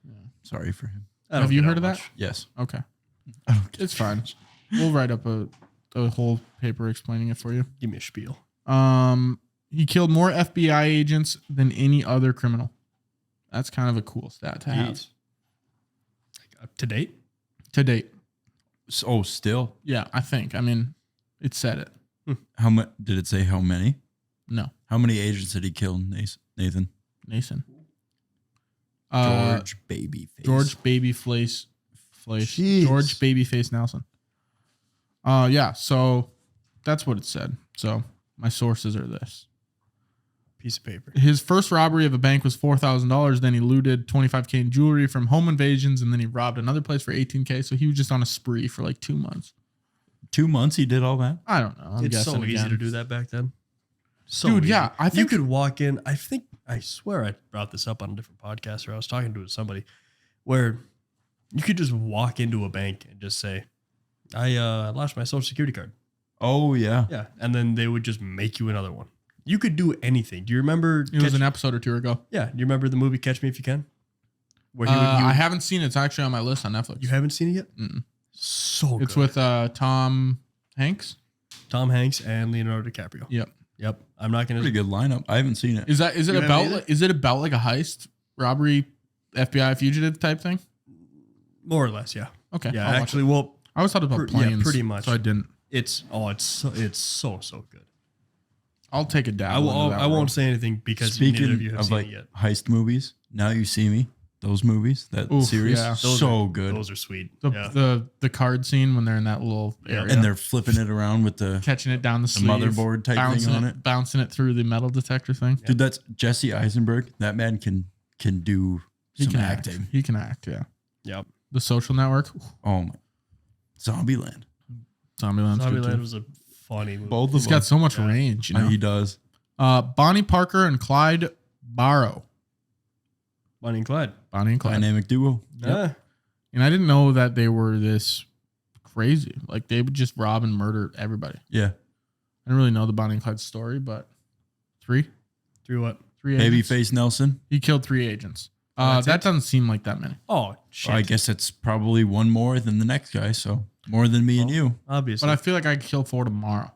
Yeah. Sorry for him. I don't have you get heard of out that? much. Yes. Okay, I don't get it's fine. We'll write up a whole paper explaining it for you. Give me a spiel. He killed more FBI agents than any other criminal. That's kind of a cool stat to have Jeez. To date? to date. Oh, still. Yeah, I think. I mean, it said it. How much did it say? How many? No, How many agents did he kill, Nathan? Nason. George Babyface. George Babyface. Jeez. George Babyface Nelson. Yeah. So that's what it said. So my sources are this. Piece of paper. His first robbery of a bank was $4,000. Then he looted $25K in jewelry from home invasions, and then he robbed another place for $18K. So he was just on a spree for like 2 months. 2 months he did all that? I don't know. I'm It's guessing so easy again. to do that back then. So Dude, easy. yeah, I you think- could walk in. I swear I brought this up on a different podcast, or I was talking to somebody where you could just walk into a bank and just say, I lost my social security card. Oh, yeah. Yeah. And then they would just make you another one. You could do anything. Do you remember? It was an episode or 2 ago. Yeah. Do you remember the movie Catch Me If You Can? Where he I haven't seen it. It's actually on my list on Netflix. you haven't seen it yet? Mm-mm. So It's good. with Tom Hanks. Tom Hanks and Leonardo DiCaprio. Yep. Yep. I'm not going Pretty to. good lineup. I haven't seen it. Is it You haven't about either? is it about like a heist, robbery, FBI fugitive type thing? More or less, yeah. Okay. Yeah, I'll watch actually, it. well, I always thought about yeah, planes. pretty much. So I didn't. it's so good. I'll take a dabble. I won't say anything because neither Speaking of you have of seen like it yet. heist movies, Now You See Me. those movies, that Oof, series, yeah. so good. Those are sweet. The card scene when they're in that little area And they're flipping it around with the catching it down the sleeve, motherboard type thing on it. bouncing it through the metal detector thing. Dude, that's Jesse Eisenberg. That man can do some acting. He can act. Yeah. Yep. The Social Network. Oh my, Zombieland. Zombieland's good Zombieland too. was a funny movie. Both of He's them. got so much range. You know. He does. Bonnie Parker and Clyde Barrow. Bonnie and Clyde. Bonnie and Clyde. Dynamic duo. Yeah. And I didn't know that they were this crazy. Like they would just rob and murder everybody. Yeah. I didn't really know the Bonnie and Clyde story, but three Through what? agents. Babyface Nelson. He killed 3 agents. That's That it? doesn't seem like that many. Oh, shit. Well, I guess it's probably one more than the next guy. So more than me and you. Obviously. But I feel like I could kill 4 tomorrow.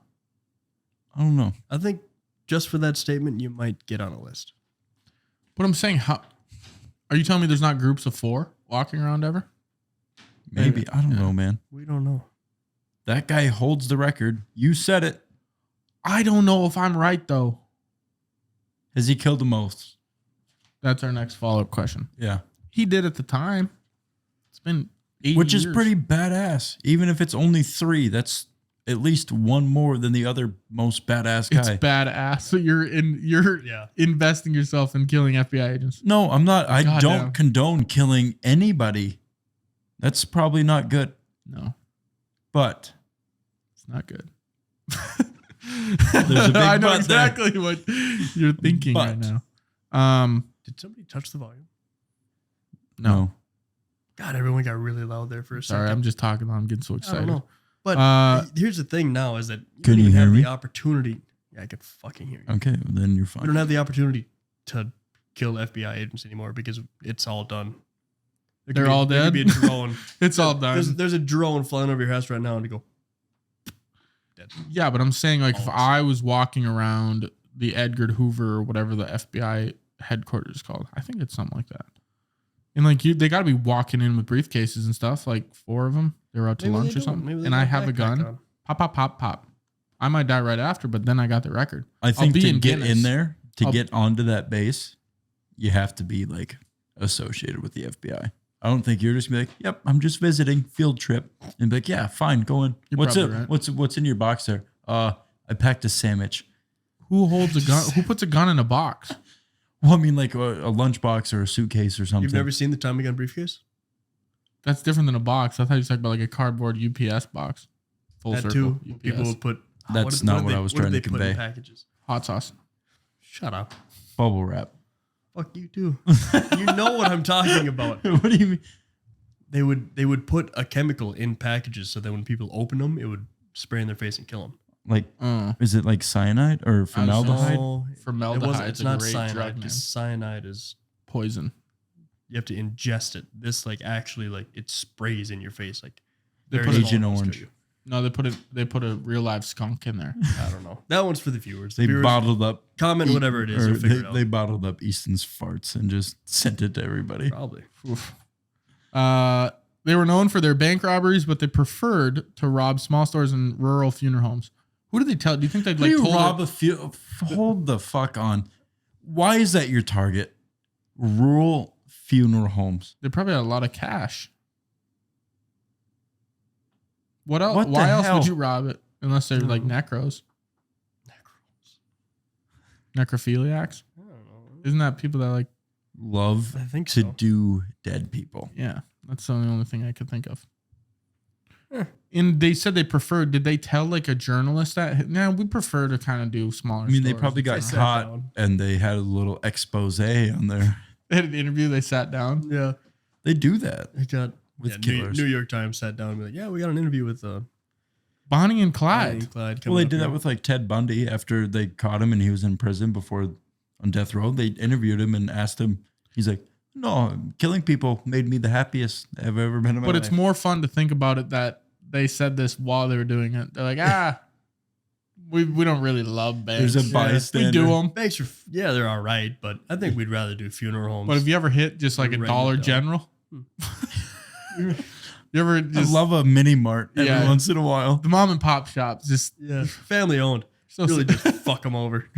I don't know. I think just for that statement, you might get on a list. But I'm saying, how are you telling me there's not groups of 4 walking around ever? Maybe. I don't know, man. We don't know. That guy holds the record. You said it. I don't know if I'm right though. Has he killed the most? That's our next follow-up question. Yeah. He did at the time. It's been 8 Which years. is pretty badass. Even if it's only 3, that's at least one more than the other most badass guy. It's badass. So you're investing yourself in killing FBI agents. No, I'm not. I God don't damn. condone killing anybody. That's probably not good. No, But it's not good. There's a big I know but there. exactly what you're thinking right But. now. Did somebody touch the volume? no. God, everyone got really loud there for a Sorry, second. I'm just talking. I'm getting so I excited. don't know. But here's the thing now is that you Can don't you even hear have me? the opportunity. Yeah, I can fucking hear you. Okay, well, then you're We fine. don't have the opportunity to kill FBI agents anymore because it's all done. There could They're be- all there could dead? be a drone. It's all done. There's a drone flying over your house right now and you go, dead. Yeah, but I'm saying like if All I was walking around the Edgar Hoover or whatever the FBI headquarters is called, I think it's something like that. And like they got to be walking in with briefcases and stuff. Like 4 of them, they were out to Maybe lunch they or don't. something. Maybe they And got I a have a backpack gun. on. Pop, pop, pop, pop. I might die right after, but then I got the record. I think be to in get Guinness. in there, to I'll- get onto that base, you have to be like associated with the FBI. I don't think you're just gonna be like, yep, I'm just visiting, field trip. And be like, yeah, fine, go in. You're What's probably it? right. What's in your box there? I packed a sandwich. Who holds a gun? Who puts a gun in a box? Well, I mean like a lunchbox or a suitcase or something. You've never seen the Tommy gun briefcase? That's different than a box. I thought you were talking about like a cardboard UPS box. Full That circle too. UPS. People would put. That's not what I was trying to did they put in convey. packages? Hot sauce. Shut up. Bubble wrap. Fuck you too. You know what I'm talking about. What do you mean? They would put a chemical in packages so that when people open them, it would spray in their face and kill them. Like, is it like cyanide or formaldehyde? No, Formaldehyde's it's a not great cyanide. drug, man. Because cyanide is Poison. you have to ingest it. This like actually like it sprays in your face like They very put small Agent amounts to Orange. you. No, they put a real live skunk in there. I don't know. That one's for the viewers. The They viewers bottled up. comment whatever it is. or They'll figure it out. they bottled up Easton's farts and just sent it to everybody. Probably. Oof. They were known for their bank robberies, but they preferred to rob small stores and rural funeral homes. Who did they tell? Do you think they'd How like do you told rob her- hold the fuck on. Why is that your target? Rural funeral homes. They probably had a lot of cash. What else? What the Why else hell? would you rob it? Unless they're like necros, necrophiliacs. I don't know. Isn't that people that like? Love I think to so. do dead people. Yeah, that's the only thing I could think of. And they said they preferred. Did they tell like a journalist that? No, we prefer to kind of do smaller. I mean, they stores." probably got sat caught down. and they had a little expose on there. They had an interview. They sat down. Yeah. They do that. It got With New killers. York Times sat down and be like, yeah, we got an interview with Bonnie and Clyde. Clyde. Clyde Well, coming they up did that here." with like Ted Bundy after they caught him and he was in prison before on death row. They interviewed him and asked him. He's like, "No, killing people made me the happiest I've ever been in my But life." it's more fun to think about it that they said this while they were doing it. They're like, we don't really love banks. There's a We bystander. do them. Banks are, yeah, they're all right, but I think we'd rather do funeral homes. But have you ever hit just like a Right Dollar down. General? You ever I just love a mini mart every Yeah. once in a while. the mom and pop shops? Just yeah, family owned. so Really just fuck them over.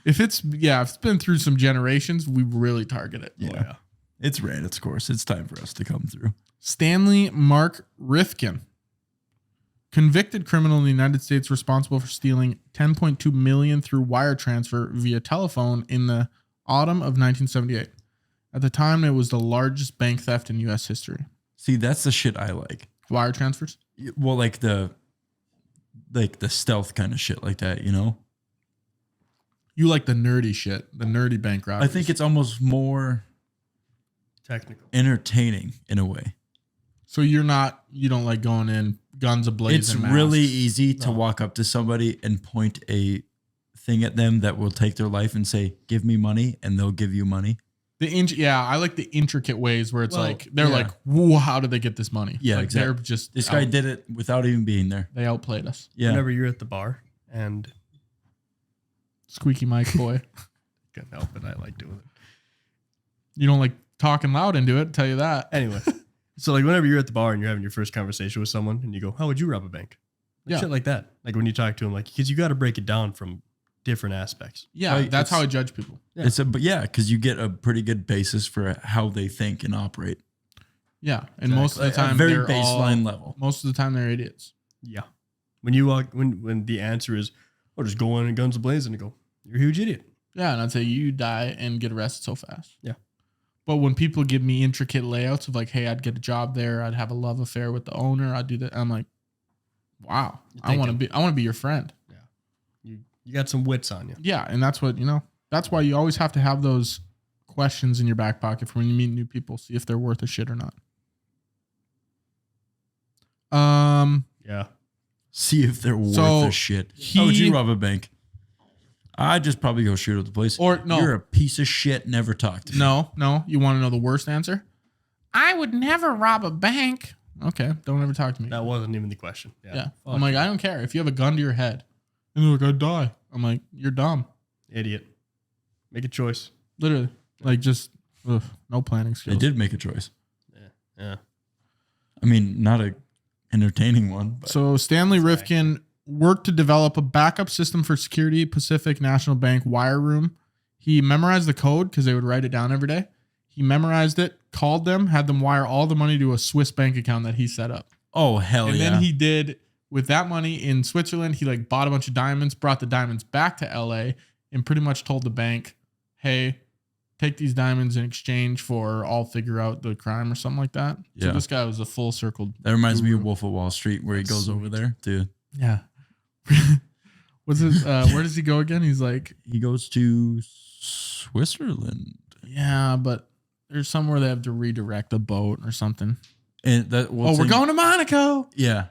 if it's been through some generations, we really target it. Oh, yeah. It's Ranit's course. It's time for us to come through. Stanley Mark Rifkin, convicted criminal in the United States responsible for stealing $10.2 million through wire transfer via telephone in the autumn of 1978. At the time, it was the largest bank theft in U.S. history. See, that's the shit I like. Wire transfers? Well, like the stealth kind of shit like that, you know? You like the nerdy shit, the nerdy bank robberies. I think it's almost more Technical. entertaining in a way. So you don't like going in guns ablaze. It's and really masks. easy to walk up to somebody and point a thing at them that will take their life and say, give me money, and they'll give you money. I like the intricate ways where it's they're yeah. like, whoa, how did they get this money? Yeah, like exactly. They're just This guy did it without even being there. They outplayed us. Yeah. Whenever you're at the bar and Squeaky Mike boy. can't help it, I like doing it. You don't like talking loud into it, tell you that. Anyway, so like whenever you're at the bar and you're having your first conversation with someone and you go, how would you rob a bank? Like shit like that. Like when you talk to them, like, because you got to break it down from different aspects. Yeah, that's how I judge people. Yeah. Because you get a pretty good basis for how they think and operate. Yeah, and most of the time, very they're baseline level. Most of the time, they're idiots. Yeah. When you walk, when the answer is, oh, just go in and guns ablazing and go, you're a huge idiot. Yeah, and I'd say you die and get arrested so fast. Yeah. But when people give me intricate layouts of like, hey, I'd get a job there, I'd have a love affair with the owner, I'd do that. I'm like, wow, I want to be your friend. Yeah. You got some wits on you. Yeah, and that's what, that's why you always have to have those questions in your back pocket for when you meet new people, see if they're worth a shit or not. Yeah. See if they're worth a shit. How would you rob a bank? I'd just probably go shoot up the place. Or no. You're a piece of shit. Never talk to me. No. You want to know the worst answer? I would never rob a bank. Okay, don't ever talk to me. That wasn't even the question. Yeah. I'm like, I don't care. If you have a gun to your head, and they're like, I'd die. I'm like, you're dumb. Idiot. Make a choice. Literally. Like, just, no planning skills. They did make a choice. Yeah. I mean, not a entertaining one. But So Stanley Rifkin worked to develop a backup system for Security Pacific National Bank wire room. He memorized the code because they would write it down every day. He memorized it, called them, had them wire all the money to a Swiss bank account that he set up. oh, hell And yeah. then he did, with that money in Switzerland, he like bought a bunch of diamonds, brought the diamonds back to LA, and pretty much told the bank, hey, take these diamonds in exchange for I'll figure out the crime or something like that. So Yeah. this guy was a full circle. That reminds me of Wolf of Wall Street, where he goes over there to. Yeah. What's his, where does he go again? He's like, He goes to Switzerland. yeah, but there's somewhere they have to redirect a boat or something. And that. We're going to Monaco. Yeah.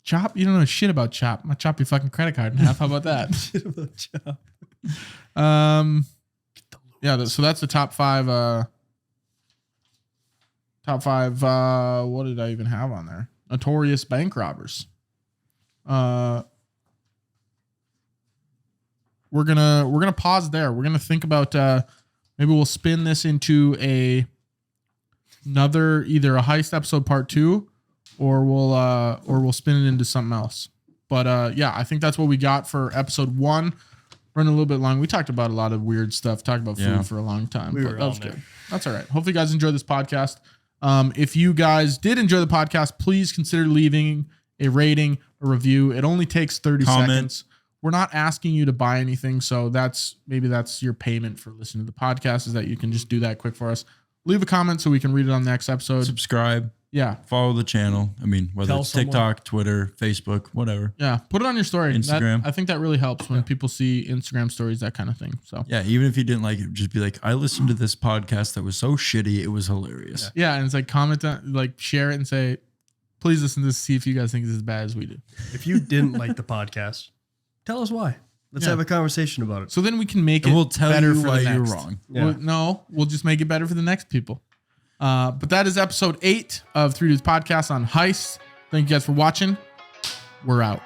Chop, you don't know shit about Chop. I'm gonna chop your fucking credit card in half. How about that? Yeah. So that's the top five. What did I even have on there? Notorious bank robbers. We're gonna pause there. We're gonna think about maybe we'll spin this into another either a heist episode part 2, or we'll spin it into something else. But yeah, I think that's what we got for episode 1. Running a little bit long. We talked about a lot of weird stuff. Talked about food for a long time. We But were that was on there. good. That's all right. Hopefully you guys enjoyed this podcast. If you guys did enjoy the podcast, please consider leaving a rating, a review. It only takes 30 Comment. seconds. We're not asking you to buy anything, so that's your payment for listening to the podcast, is that you can just do that quick for us. Leave a comment so we can read it on the next episode. Subscribe. Yeah. Follow the channel. I mean, whether Tell it's someone. TikTok, Twitter, Facebook, whatever. Yeah. Put it on your story. Instagram. I think that really helps when people see Instagram stories, that kind of thing. So Yeah, even if you didn't like it, just be like, I listened to this podcast that was so shitty, it was hilarious. yeah, and it's like comment on, like share it and say, please listen to this, see if you guys think it's as bad as we do. If you didn't like the podcast, tell us why. Let's have a conversation about it. So then we can make it And we'll tell better you for why the you're next. wrong. Yeah. We'll just make it better for the next people. But that is episode 8 of 3 Dudes Podcast on Heists. Thank you guys for watching. We're out.